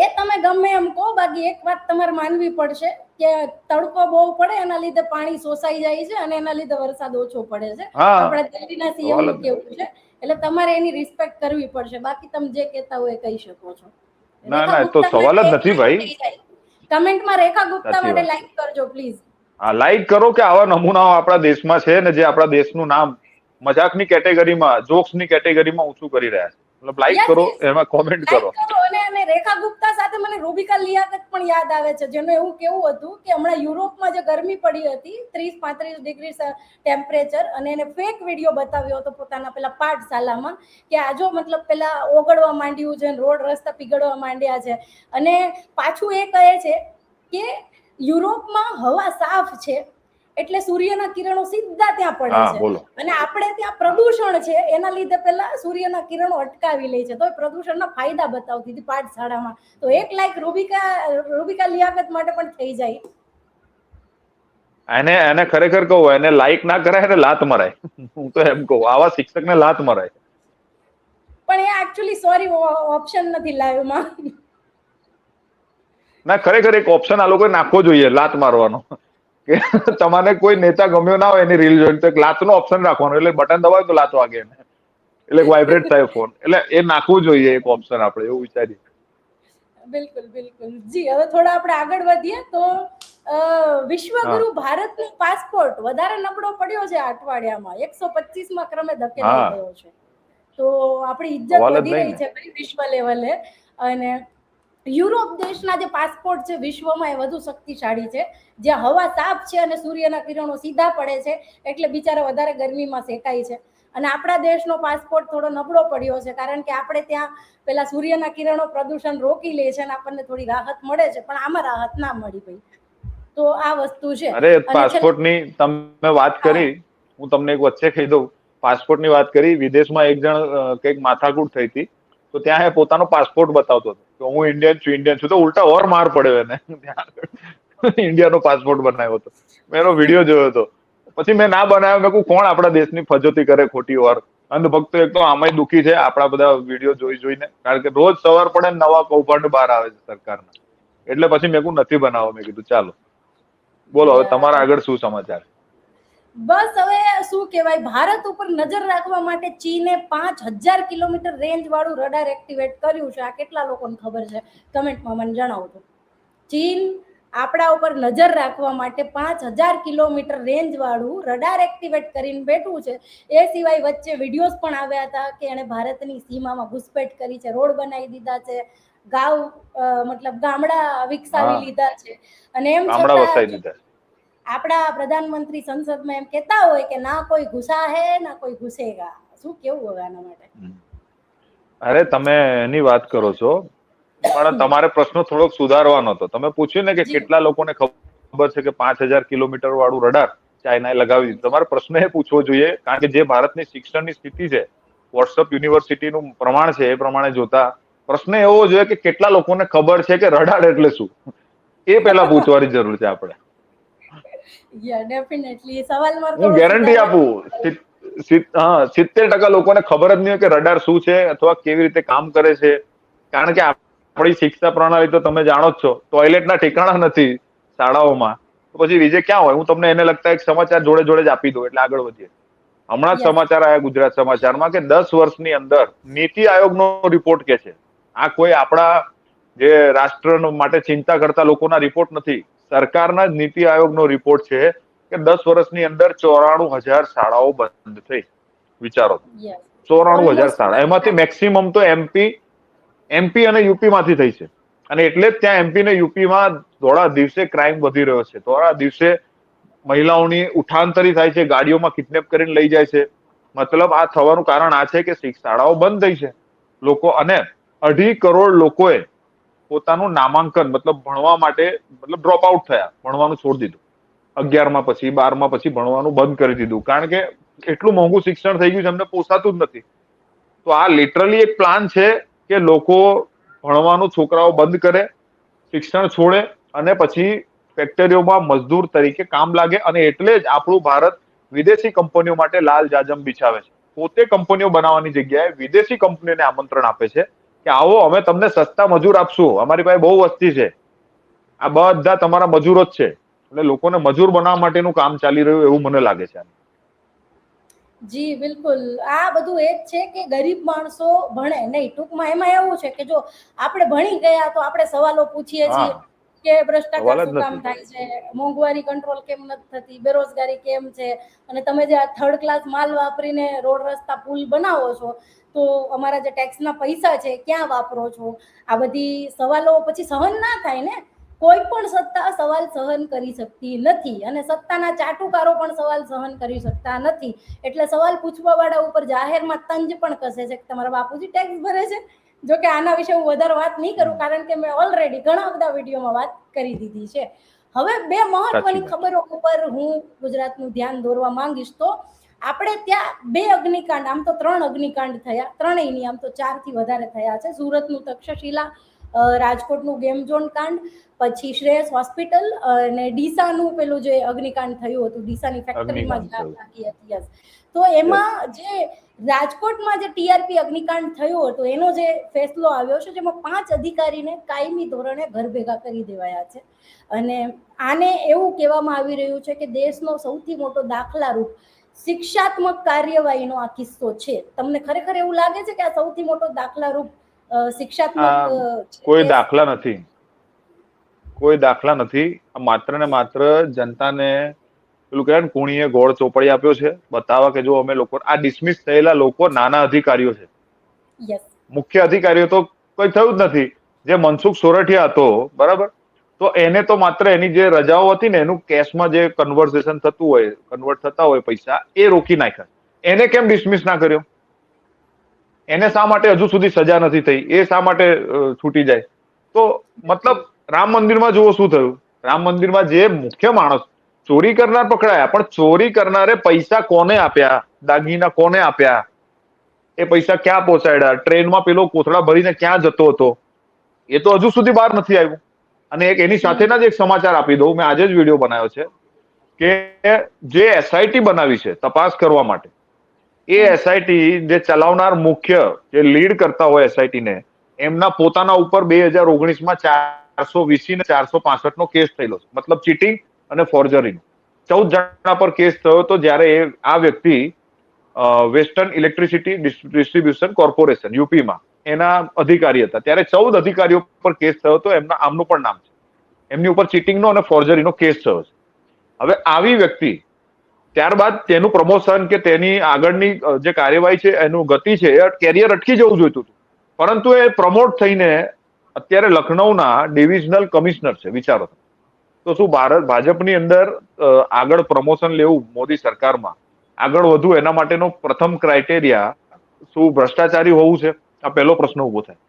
એ તમે ગમે એમ કહો, બાકી એક વાત તમારે માનવી પડશે કે તડકો બહુ પડે એના લીધે પાણી શોષાઈ જાય છે અને એના લીધે વરસાદ ઓછો પડે છે. આપણે દિલ્હીના સીએમ નું કેવું છે, એટલે તમારે એની રિસ્પેક્ટ કરવી પડશે. બાકી તમે જે કહેતા હોય કહી શકો છો. ના ના, તો સવાલ જ નથી ભાઈ. કમેન્ટમાં રેખા ગુપ્તા માટે લાઈક કરજો પ્લીઝ. હા, લાઈક કરો કે આવા નમૂનાઓ આપણા દેશમાં છે ને જે આપણા દેશનું નામ મજાકની કેટેગરીમાં, જોક્સની કેટેગરીમાં ઊંચું કરી રહ્યા છે. મતલબ લાઈક કરો, એમાં કોમેન્ટ કરો. અને રેખા ગુપ્તા સાથે મને રૂબિકા લિયાકત પણ યાદ આવે છે, જેનું એવું કેવું હતું કે હમણાં યુરોપમાં જે ગરમી પડી હતી 30-35 ડિગ્રી ટેમ્પરેચર, અને એને ફેક વિડીયો બતાવ્યો હતો પોતાના પેલા પાઠશાલામાં કે આજો મતલબ પેલા ઓગળવા માંડ્યું છે, રોડ રસ્તા પીગળવા માંડ્યા છે. અને પાછું એ કહે છે કે યુરોપમાં હવા સાફ છે એટલે સૂર્યના કિરણો સીધા ત્યાં પડે છે, અને આપણે ત્યાં પ્રદૂષણ છે એના લીધે પેલા સૂર્યના કિરણો અટકાવી લે છે. તો પ્રદૂષણના ફાયદા બતાવતી હતી પાઠશાળામાં. તો એક લાઈક રૂબિકા લિયાકત માટે પણ થઈ જાય. એને ખરેખર કહું, એને લાઈક ના કરાય ને લાત મરાય. હું તો એમ કહું, આવા શિક્ષકને લાત મરાય. પણ એ એકચ્યુઅલી સોરી ઓપ્શન નથી લાઈવમાં. ના, ખરેખર એક ઓપ્શન આ લોકોએ નાખવો જોઈએ લાત મારવાનો. કે તમારે કોઈ નેતા ગમ્યો ના હોય એની રીલ જોઈને તો લાતનો ઓપ્શન રાખવાનો, એટલે બટન દબાવે તો લાત વાગે એને, એટલે વાઇબ્રેટ થાય ફોન. એટલે એ નાખવું જોઈએ એક ઓપ્શન, આપણે એવું વિચારીએ. બિલકુલ બિલકુલ જી. હવે થોડા આપણે આગળ વધીએ તો વિશ્વગુરુ ભારતનો પાસપોર્ટ વધારે નબળો પડ્યો છે આ અઠવાડિયામાં. 125માં ક્રમે ધકેલાઈ ગયો છે. તો આપણી ઇજ્જત વધી રહી છે વિશ્વ લેવલે. અને યુરોપ દેશના જે પાસપોર્ટ છે વિશ્વમાં એ વધુ શક્તિશાળી છે, જ્યાં હવા સાફ છે અને સૂર્યના કિરણો સીધા પડે છે, એટલે બિચારા વધારે ગરમીમાં શેકાય છે. અને આપણા દેશનો પાસપોર્ટ થોડો નબળો પડ્યો છે કારણ કે આપણે ત્યાં પેલા સૂર્યના કિરણો પ્રદૂષણ રોકી લે છે અને આપણને થોડી રાહત મળે છે, પણ આમાં રાહત ના મળી ભાઈ. તો આ વસ્તુ છે. અરે પાસપોર્ટની તમે વાત કરી, હું તમને એક વચ્ચે કહી દઉં. પાસપોર્ટની વાત કરી, વિદેશમાં એક જણ કંઈક માથાકૂટ થઈ હતી, તો ત્યાં એ પોતાનો પાસપોર્ટ બતાવતો હતો કે હું ઇન્ડિયન છું, તો ઉલટા ઓર માર પડ્યો એને. ઇન્ડિયાનો પાસપોર્ટ બનાવ્યો હતો. મેં એનો વિડીયો જોયો હતો. પછી મેં ના બનાવ્યો. મેં કહું કોણ આપણા દેશની ફજોતી કરે ખોટી વાર. અંધભક્તો એક તો આમાંય દુઃખી છે આપણા બધા વિડીયો જોઈને, કારણ કે રોજ સવાર પડે નવા કૌભાંડ બહાર આવે છે સરકારના. એટલે પછી મેં કહું નથી બનાવો. મેં કીધું ચાલો બોલો હવે તમારા આગળ શું સમાચાર. બસ હવે શું કહેવાય, ભારત ઉપર નજર રાખવા માટે ચીને 5000 કિલોમીટર રેન્જ વાળું રડાર એક્ટિવેટ કર્યું છે. આ કેટલા લોકોને ખબર છે કમેન્ટમાં મને જણાવજો. ચીન આપણા ઉપર નજર રાખવા માટે 5000 કિલોમીટર રેન્જ વાળું રડાર એક્ટિવેટ કરીને બેઠું છે. એ સિવાય વચ્ચે વિડીયોઝ પણ આવ્યા હતા કે એને ભારતની સીમામાં ઘૂસપેઠ કરી છે, રોડ બનાવી દીધા છે, મતલબ ગામડા વિકસાવી લીધા છે. અને એમ છતાં આપણા પ્રધાનમંત્રી સંસદમાં એમ કહેતા હોય કે ના કોઈ ઘુસા હે ના કોઈ ઘુસેગા. શું કેવું હવે આના માટે? અરે તમે એની વાત કરો છો, પણ તમારે પ્રશ્ન થોડોક સુધારવાનો હતો. તમે પૂછ્યું ને કે કેટલા લોકોને ખબર છે કે 5000 કિલોમીટર વાળું રડાર ચાઇનાએ લગાવી દીધું. તમારે પ્રશ્ન એ પૂછવો જોઈએ, કારણ કે જે ભારતની શિક્ષણની સ્થિતિ છે, વોટ્સઅપ યુનિવર્સિટીનું પ્રમાણ છે, એ પ્રમાણે જોતા પ્રશ્ન એવો જોઈએ કે કેટલા લોકોને ખબર છે કે રડાર એટલે શું, એ પહેલા પૂછવાની જરૂર છે આપણે. હું ગેરંટી આપું 70% લોકોને ખબર જ નહીં હોય કે રડાર શું છે અથવા કેવી રીતે કામ કરે છે. કારણ કે આપણી શિક્ષા પ્રણાલી તો તમે જાણો જ છો, ટોયલેટના ઠેકાણા નથી શાળાઓમાં, તો પછી બીજે ક્યાં હોય. હું તમને એને લગતા એક સમાચાર જોડે જ આપી દઉં એટલે આગળ વધીએ. હમણાં જ સમાચાર આવ્યા ગુજરાત સમાચારમાં કે 10 વર્ષની અંદર નીતિ આયોગનો રિપોર્ટ કે છે, આ કોઈ આપણા જે રાષ્ટ્ર માટે ચિંતા કરતા લોકોના રિપોર્ટ નથી, સરકારના જ નીતિ આયોગનો રિપોર્ટ છે કે 10 વર્ષની અંદર 94,000 શાળાઓ બંધ થઈ. વિચારો, 94,000 શાળા, એમાંથી મેક્સિમમ તો એમપી અને યુપી માંથી થઈ છે. અને એટલે જ ત્યાં એમપી ને યુપીમાં થોડા દિવસે ક્રાઇમ વધી રહ્યો છે, થોડા દિવસે મહિલાઓની ઉઠાંતરી થાય છે, ગાડીઓમાં કિડનેપ કરીને લઈ જાય છે. મતલબ આ થવાનું કારણ આ છે કે શાળાઓ બંધ થઈ છે. લોકો અને 2.5 કરોડ લોકોએ પોતાનું નામાંકન મતલબ ભણવા માટે મતલબ ડ્રોપ આઉટ થયા, ભણવાનું છોડી દીધું. 11માં પછી 12માં પછી ભણવાનું બંધ કરી દીધું, કારણ કે એટલું મોંઘું શિક્ષણ થઈ ગયું છે, એમને પોસાતું જ નથી. તો આ લિટરલી એક પ્લાન છે કે લોકો ભણવાનું છોકરાઓ બંધ કરે, શિક્ષણ છોડે અને પછી ફેક્ટરીઓમાં મજદૂર તરીકે કામ લાગે. અને એટલે જ આપણું ભારત વિદેશી કંપનીઓ માટે લાલ જાજમ બિછાવે છે. પોતે કંપનીઓ બનાવવાની જગ્યાએ વિદેશી કંપનીઓને આમંત્રણ આપે છે કે આવો, અમે તમને સસ્તા મજૂર આપશું, અમારી પાસે બહુ વસ્તી છે, આ બધા તમારા મજૂરો જ છે. એટલે લોકોને મજૂર બનાવવા માટેનું કામ ચાલી રહ્યું એવું મને લાગે છે. જી બિલકુલ, આ બધું એ જ છે કે ગરીબ માણસો ભણે નહીં. ટૂંકમાં એમાં એવું છે કે જો આપણે ભણી ગયા તો આપણે સવાલો પૂછીએ છીએ કે ભ્રષ્ટાચાર સવાલ જ શું કામ નથી. થાય છે, મોંઘવારી કંટ્રોલ કેમ નથી થતી, બેરોજગારી કેમ છે, અને તમે જે આ થર્ડ ક્લાસ માલ વાપરીને રોડ રસ્તા પુલ બનાવો છો તો અમારા જે ટેક્સના પૈસા છે ક્યાં વાપરો છો? આ બધી સવાલો પછી સહન ના થાય ને. કોઈ પણ સત્તા સવાલ સહન કરી શકતી નથી અને સત્તાના ચાટુકારો પણ સવાલ સહન કરી શકતા નથી. એટલે સવાલ પૂછવા વાળા ઉપર જાહેરમાં તંજ પણ કસે છે કે તમારા બાપુજી ટેક્સ ભરે છે. જો કે આના વિશે હું વધારે વાત નહીં કરું, કારણ કે મેં ઓલરેડી ઘણા બધા વિડીયોમાં વાત કરી દીધી છે. હવે બે મહત્વની ખબરો ઉપર હું ગુજરાતનું ધ્યાન દોરવા માંગીશ. તો આપણે ત્યાં 2 અગ્નિકાંડ, આમ તો 3 અગ્નિકાંડ થયા, ત્રણેયની આમ તો 4 થી વધારે થયા છે. સુરતનું તક્ષશિલા, રાજકોટનું ગેમ ઝોન કાંડ, પછી શ્રેયસ હોસ્પિટલ અને ડીસાનું પેલું જે અગ્નિકાંડ થયું હતું, ડીસાની ફેક્ટરીમાં જ આગ લાગી હતી. યસ. તો એમાં જે રાજકોટમાં જે ટીઆરપી અગ્નિકાંડ થયું હતું એનો જે ફેસલો આવ્યો છે, જેમાં 5 અધિકારીને કાયમી ધોરણે ઘર ભેગા કરી દેવાયા છે. અને આને એવું કહેવામાં આવી રહ્યું છે કે દેશનો સૌથી મોટો દાખલારૂપ શિક્ષાત્મક કાર્યવાહીનો આ કિસ્સો છે. તમને ખરેખર એવું લાગે છે કે આ સૌથી મોટો દાખલારૂપ શિક્ષાત્મક? કોઈ દાખલા નથી, કોઈ દાખલા નથી. માત્ર ને માત્ર જનતાને પેલું કહેવાય ને, કુણીએ ગોળ ચોપડી આપ્યો છે બતાવવા કે જો અમે લોકો, આ ડિસમિસ થયેલા લોકો નાના અધિકારીઓ છે. યસ. મુખ્ય અધિકારીઓ તો કોઈ થયું જ નથી. જે મનસુખ સોરઠિયા હતો, બરાબર, તો એને તો માત્ર એની જે રજાઓ હતી ને એનું કેશમાં જે કન્વર્ઝેશન થતું હોય, કન્વર્ટ થતા હોય પૈસા, એ રોકી નાખ્યા. એને કેમ ડિસમિસ ના કર્યો? એને શા માટે હજુ સુધી સજા નથી થઈ? એ શા માટે છૂટી જાય? તો મતલબ રામ મંદિરમાં જુઓ શું થયું. રામ મંદિરમાં જે મુખ્ય માણસ, ચોરી કરનાર પકડાયા, પણ ચોરી કરનારે પૈસા કોને આપ્યા, દાગીના કોને આપ્યા, એ પૈસા ક્યાં પહોંચાડ્યા, ટ્રેનમાં પેલો કોથળા ભરીને ક્યાં જતો હતો, એ તો હજુ સુધી બહાર નથી આવ્યું. અને એક એની સાથેના જ એક સમાચાર આપી દઉં, મેં આજે જ વિડીયો બનાવ્યો છે કે જે એસઆઈટી બનાવી છે તપાસ કરવા માટે, એ એસઆઈટી જે ચલાવનાર મુખ્ય, જે લીડ કરતા હોય એસઆઈટી ને, એમના પોતાના ઉપર 2019માં 420 ને 465 નો કેસ થયેલો છે. મતલબ ચીટિંગ અને ફોર્જરી. 14 જણા પર કેસ થયો હતો જ્યારે આ વ્યક્તિ વેસ્ટર્ન ઇલેક્ટ્રિસિટી ડિસ્ટ્રીબ્યુશન કોર્પોરેશન યુપીમાં એના અધિકારી હતા. ત્યારે 14 અધિકારીઓ પર કેસ થયો હતો. આમનું પણ નામ છે. એમની ઉપર ચીટિંગનો અને ફોર્જરીનો કેસ થયો છે. હવે આવી વ્યક્તિ ત્યારબાદ તેનું પ્રમોશન કે તેની આગળની જે કાર્યવાહી છે, એનું ગતિ છે, એ કેરિયર અટકી જવું જોઈતું હતું. પરંતુ એ પ્રમોટ થઈને અત્યારે લખનૌના ડિવિઝનલ કમિશનર છે. વિચારો તો શું ભાજપની અંદર આગળ પ્રમોશન લેવું, મોદી સરકારમાં આગળ વધવું, એના માટેનો પ્રથમ ક્રાઇટેરિયા શું ભ્રષ્ટાચારી હોવું છે? આ પહેલો પ્રશ્ન ઉભો થાય.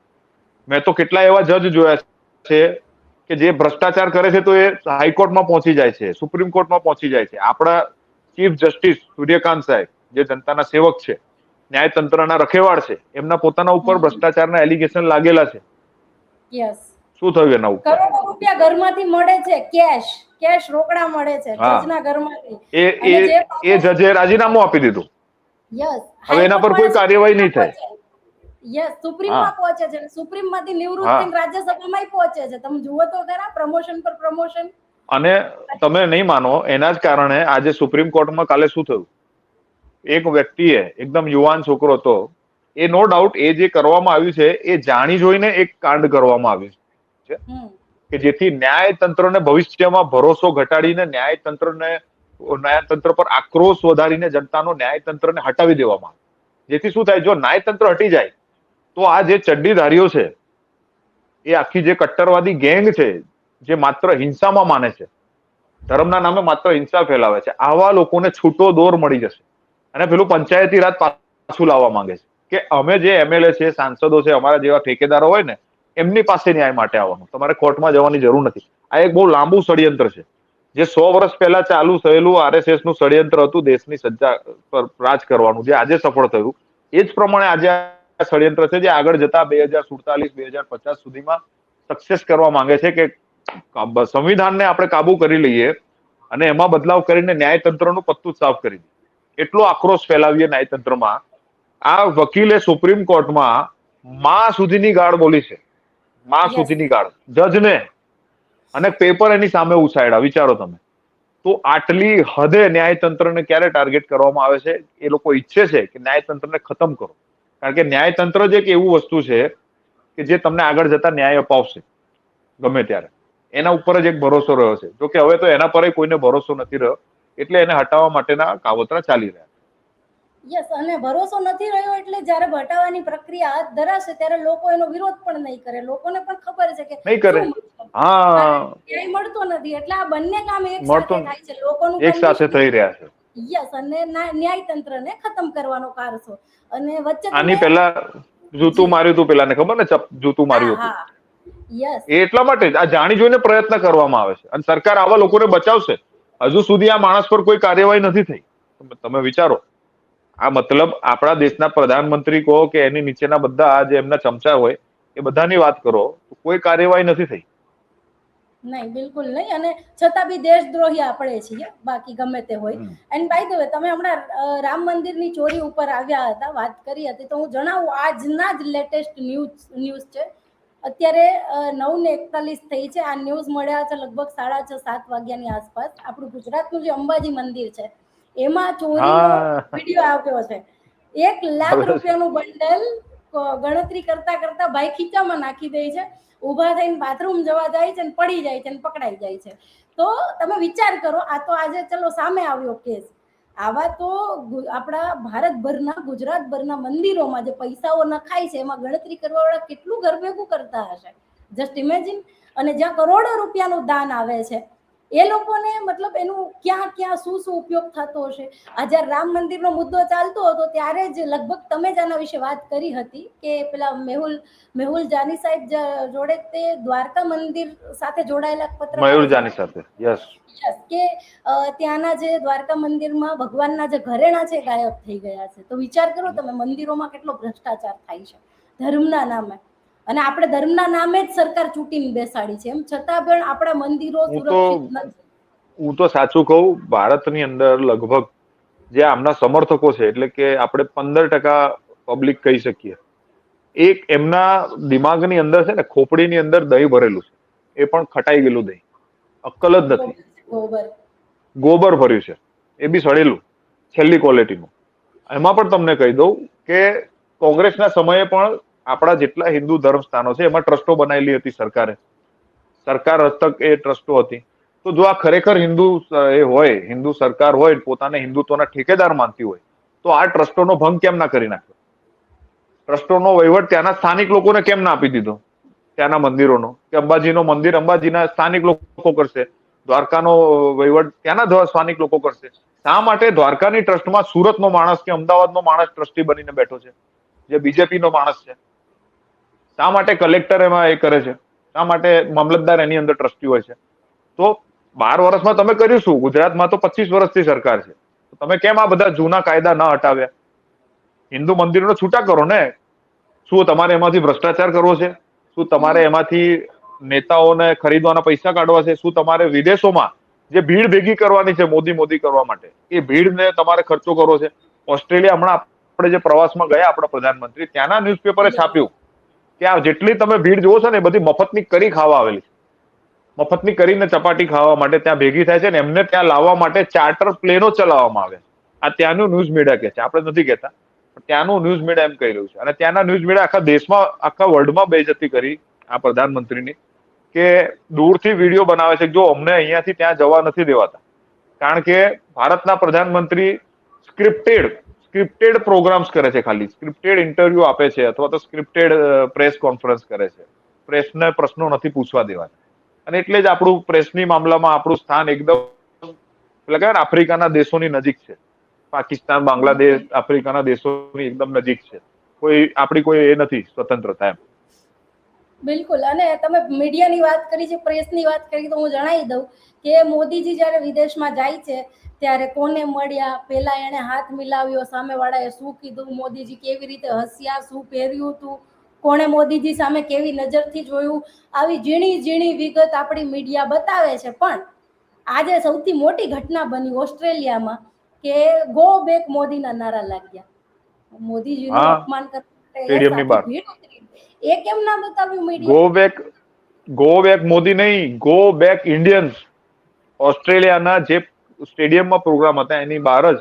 મેં તો કેટલા એવા જજ જોયા છે કે જે ભ્રષ્ટાચાર કરે છે તો એ હાઈકોર્ટમાં પહોંચી જાય છે, સુપ્રીમ કોર્ટમાં પહોંચી જાય છે. આપણા ચીફ જસ્ટિસ સૂર્યકાંત સાહેબ, જે જનતાના સેવક છે, ન્યાયતંત્રના રખેવાળ છે, એમના પોતાના ઉપર ભ્રષ્ટાચારના એલિગેશન લાગેલા છે. યસ. શું થયું એના ઉપર? કરોડો રૂપિયા ઘરમાંથી મળે છે, કેશ રોકડા મળે છે જજના ઘરમાંથી. એ જજે રાજીનામું આપી દીધું. યસ. હવે એના પર કોઈ કાર્યવાહી નહીં થાય. યસ, સુપ્રીમમાં પહોંચે છે, સુપ્રીમમાંથી નિવૃત્ત થઈને રાજ્યસભામાં પહોંચે છે. તમે જુઓ તો ખરા, પ્રમોશન પર પ્રમોશન. અને તમે નહીં માનો, એના જ કારણે આજે સુપ્રીમ કોર્ટમાં કાલે શું થયું, એક વ્યક્તિએ, એકદમ યુવાન છોકરો હતો, એ નો ડાઉટ એ જે કરવામાં આવ્યું છે એ જાણી જોઈને એક કાંડ કરવામાં આવ્યું છે કે જેથી ન્યાયતંત્રને ભવિષ્યમાં ભરોસો ઘટાડીને ન્યાયતંત્ર પર આક્રોશ વધારીને જનતાનો ન્યાયતંત્રને હટાવી દેવામાં આવે. જેથી શું થાય, જો ન્યાયતંત્ર હટી જાય તો આ જે ચડ્ડીધારીઓ છે, એ આખી જે કટ્ટરવાદી ગેંગ છે, જે માત્ર હિંસામાં માને છે, ધર્મના નામે માત્ર હિંસા ફેલાવે છે, આવા લોકોને છૂટો દોર મળી જશે. અને પેલું પંચાયતી રાજ પાછું લાવવા માંગે છે કે અમે જે એમએલએ છે, સાંસદો છે, અમારા જેવા ઠેકેદારો હોય ને, એમની પાસે ન્યાય માટે આવવાનું, તમારે કોર્ટમાં જવાની જરૂર નથી. આ એક બહુ લાંબુ ષડયંત્ર છે, જે 100 વર્ષ પહેલા ચાલુ થયેલું RSS નું ષડયંત્ર હતું દેશની સત્તા પર રાજ કરવાનું, જે આજે સફળ થયું. એ જ પ્રમાણે આજે આ ષડયંત્ર છે, જે આગળ જતા 2047 2050 સુધીમાં સક્સેસ કરવા માંગે છે કે સંવિધાનને આપણે કાબુ કરી લઈએ અને એમાં બદલાવ કરીને ન્યાયતંત્રનું પત્તું સાફ કરી દઈએ. એટલો આક્રોશ ફેલાવીએ ન્યાયતંત્રમાં. આ વકીલે સુપ્રીમ કોર્ટમાં માં સુધીની ગાળ બોલી છે, માં સુધીની ગાળ જજને, અને પેપર એની સામે ઉછાળ્યા. વિચારો તમે. તો આટલી હદે ન્યાયતંત્રને ક્યારે ટાર્ગેટ કરવામાં આવે છે? એ લોકો ઈચ્છે છે કે ન્યાયતંત્રને ખતમ કરો, કારણ કે ન્યાયતંત્ર જ એક એવું વસ્તુ છે કે જે તમને આગળ જતા ન્યાય અપાવશે ગમે ત્યારે. એના ઉપર જ એક ભરોસો રહ્યો છે. જો કે હવે તો એના પર કોઈને ભરોસો નથી રહ્યો, એટલે એને હટાવવા માટેના કાવતરા ચાલી રહ્યા. યસ, અને ભરોસો નથી રહ્યો એટલે જ્યારે હટાવવાની પ્રક્રિયા હાથ ધરાશે ત્યારે લોકો એનો વિરોધ પણ નહીં કરે. લોકોને પણ ખબર છે કે નહીં કરે. હા, ક્યાંય મળતો નથી, એટલે આ બંને કામ એક સાથે થાય છે. લોકોનું એક સાથે થઈ રહ્યા છે. યસ, અને ન્યાયતંત્રને ખતમ કરવાનો કારસો. અને વચ્ચે આની પહેલા જૂતું માર્યું હતું, પેલાને ખબર ને, જૂતું માર્યું હતું. યસ, એટલા માટે આ જાણી જોઈને પ્રયત્ન કરવામાં આવે છે, અને સરકાર આવા લોકોને બચાવશે. હજુ સુધી આ માણસ પર કોઈ કાર્યવાહી નથી થઈ. તમે વિચારો, આ મતલબ આપણા દેશના પ્રધાનમંત્રી કહો કે એની નીચેના બધા જે એમના ચમચા હોય એ બધાની વાત કરો, તો કોઈ કાર્યવાહી નથી થઈ. નહીં, બિલકુલ નહીં. અને છતાં બી દેશદ્રોહી આપણે છીએ, બાકી ગમે તે હોય. એન્ડ બાય ધ વે, તમે હમણાં રામ મંદિરની ચોરી ઉપર આવ્યા હતા, વાત કરી હતી, તો હું જણાવું આજના જ લેટેસ્ટ ન્યૂઝ છે. અત્યારે 9:41 થઈ છે. આ ન્યૂઝ મળ્યા છે લગભગ 6:30-7 વાગ્યાની આસપાસ. આપણું ગુજરાતનું જે અંબાજી મંદિર છે એમાં ચોરીનો વિડીયો આવ્યો છે. 1 લાખ રૂપિયાનું બંડલ ગણતરી કરતા ભાઈ ખીચામાં નાખી દે છે, ઉભા થઈને બાથરૂમ જવા જાય છે, પડી જાય છે, પકડાઈ જાય છે. તો તમે વિચાર કરો, આ તો આજે ચલો સામે આવ્યો કેસ. આવા તો આપણા ભારતભરના, ગુજરાતભરના મંદિરોમાં જે પૈસાઓ નખાય છે એમાં ગણતરી કરવા વાળા કેટલું ઘર ભેગું કરતા હશે, જસ્ટ ઇમેજિન. અને જ્યાં કરોડો રૂપિયાનું દાન આવે છે એ લોકોને મતલબ એનું ક્યાં ક્યાં શું ઉપયોગ થતો હશે. આ જ્યારે રામ મંદિરનો મુદ્દો ચાલતો હતો ત્યારે જ લગભગ તમે જ આના વિશે વાત કરી હતી કે પેલા મેહુલ જાની સાહેબ જોડે તે દ્વારકા મંદિર સાથે જોડાયેલા પત્ર મયુર જાની સાથે, યસ, કે ત્યાંના જે દ્વારકા મંદિરમાં ભગવાનના જે ઘરેણા છે ગાયબ થઈ ગયા છે. તો વિચાર કરો તમે, મંદિરોમાં કેટલો ભ્રષ્ટાચાર થાય છે ધર્મના નામે. અને આપણે ધર્મના નામે જ સરકાર ચૂંટીને બેસાડી છે, એમ છતાં પણ આપણા મંદિરો સુરક્ષિત નથી. હું તો સાચું કહું, ભારતની અંદર લગભગ જે આમના સમર્થકો છે, એટલે કે આપણે 15% પબ્લિક કહી શકીએ, એક એમના દિમાગની અંદર છે ને, ખોપડીની અંદર દહીં ભરેલું છે, એ પણ ખટાઈ ગયેલું દહીં, અક્કલ જ નથી. ગોબર ભર્યું છે, એ બી સડેલું, છેલ્લી ક્વોલિટીનું. એમાં પણ તમને કહી દઉં કે કોંગ્રેસના સમયે પણ આપણા જેટલા હિન્દુ ધર્મ સ્થાનો છે એમાં ટ્રસ્ટો બનાવેલી હતી સરકારે, સરકાર હસ્તક એ ટ્રસ્ટો હતી. તો જો આ ખરેખર હિન્દુ એ હોય, હિન્દુ સરકાર હોય, પોતાને હિન્દુત્વના ઠેકેદાર માનતી હોય, તો આ ટ્રસ્ટોનો ભંગ કેમ ના કરી નાખ્યો? ટ્રસ્ટોનો વહીવટ ત્યાંના સ્થાનિક લોકોને કેમ ના આપી દીધો? ત્યાંના મંદિરોનો, કે અંબાજીનો મંદિર અંબાજીના સ્થાનિક લોકો કરશે, દ્વારકાનો વહીવટ ત્યાંના સ્થાનિક લોકો કરશે. શા માટે દ્વારકાની ટ્રસ્ટમાં સુરતનો માણસ કે અમદાવાદનો માણસ ટ્રસ્ટી બનીને બેઠો છે, જે બીજેપીનો માણસ છે? શા માટે કલેક્ટર એમાં એ કરે છે? શા માટે મામલતદાર એની અંદર ટ્રસ્ટી હોય છે? તો 12 વર્ષમાં તમે કર્યું શું? ગુજરાતમાં તો 25 વર્ષથી સરકાર છે, તમે કેમ આ બધા જૂના કાયદા ન હટાવ્યા? હિન્દુ મંદિરોને છૂટા કરો ને. શું તમારે એમાંથી ભ્રષ્ટાચાર કરવો છે? શું તમારે એમાંથી નેતાઓને ખરીદવાના પૈસા કાઢવા છે? શું તમારે વિદેશોમાં જે ભીડ ભેગી કરવાની છે મોદી કરવા માટે, એ ભીડને તમારે ખર્ચો કરવો છે? ઓસ્ટ્રેલિયા હમણાં આપણે જે પ્રવાસમાં ગયા આપણા પ્રધાનમંત્રી, ત્યાંના ન્યૂઝપેપરે છાપ્યું કે આ જેટલી તમે ભીડ જોવો છો ને, એ બધી મફતની કરી ખાવા આવેલી છે. મફતની કરીને ચપાટી ખાવા માટે ત્યાં ભેગી થાય છે, ને એમને ત્યાં લાવવા માટે ચાર્ટર પ્લેનો ચલાવવામાં આવે. આ ત્યાંનું ન્યૂઝ મીડિયા કે છે, આપણે નથી કહેતા, પણ ત્યાંનું ન્યૂઝ મીડિયા એમ કહી રહ્યું છે. અને ત્યાંના ન્યૂઝ મીડિયા આખા દેશમાં, આખા વર્લ્ડમાં બેઇજ્જતી કરી આ પ્રધાનમંત્રીની, કે દૂરથી વિડીયો બનાવે છે. જો અમને અહીંયાથી ત્યાં જવા નથી દેવાતા, કારણ કે ભારતના પ્રધાનમંત્રી સ્ક્રિપ્ટેડ પ્રોગ્રામ્સ કરે છે, ખાલી સ્ક્રિપ્ટેડ ઇન્ટરવ્યુ આપે છે, અથવા તો સ્ક્રિપ્ટેડ પ્રેસ કોન્ફરન્સ કરે છે. પ્રેસને પ્રશ્નો નથી પૂછવા દેવાતા. અને એટલે જ આપણું પ્રેસની મામલામાં આપણું સ્થાન એકદમ એટલે કે આફ્રિકાના દેશોની નજીક છે. પાકિસ્તાન, બાંગ્લાદેશ, આફ્રિકાના દેશોની એકદમ નજીક છે. આપણી કોઈ એ નથી સ્વતંત્રતા એમ. બિલકુલ. અને તમે મીડિયાની વાત કરી છે, પ્રેસની વાત કરી, તો હું જણાવી દઉં કે મોદીજી જ્યારે વિદેશમાં જાય છે ત્યારે કોને મળ્યા, પેલા એને હાથ મિલાવ્યો, સામેવાળાએ શું કીધું, મોદીજી કેવી રીતે હસ્યા, શું પહેર્યું હતું, કોણે મોદીજી સામે કેવી નજરથી જોયું, આવી ઝીણી ઝીણી વિગત આપણી મીડિયા બતાવે છે. પણ આજે સૌથી મોટી ઘટના બની ઓસ્ટ્રેલિયામાં કે ગો બેક મોદીના નારા લાગ્યા, મોદીજીનું અપમાન કરવા સ્ટેડિયમની આખી બહાર. ભીડ ઉતરી. એ કેમ ના બતાવ્યું ગો મીડિયાએ? બેક મોદી નહીં, ગો બેક ઇન્ડિયન્સ. ઓસ્ટ્રેલિયાના જે સ્ટેડિયમમાં પ્રોગ્રામ હતા એની બહાર જ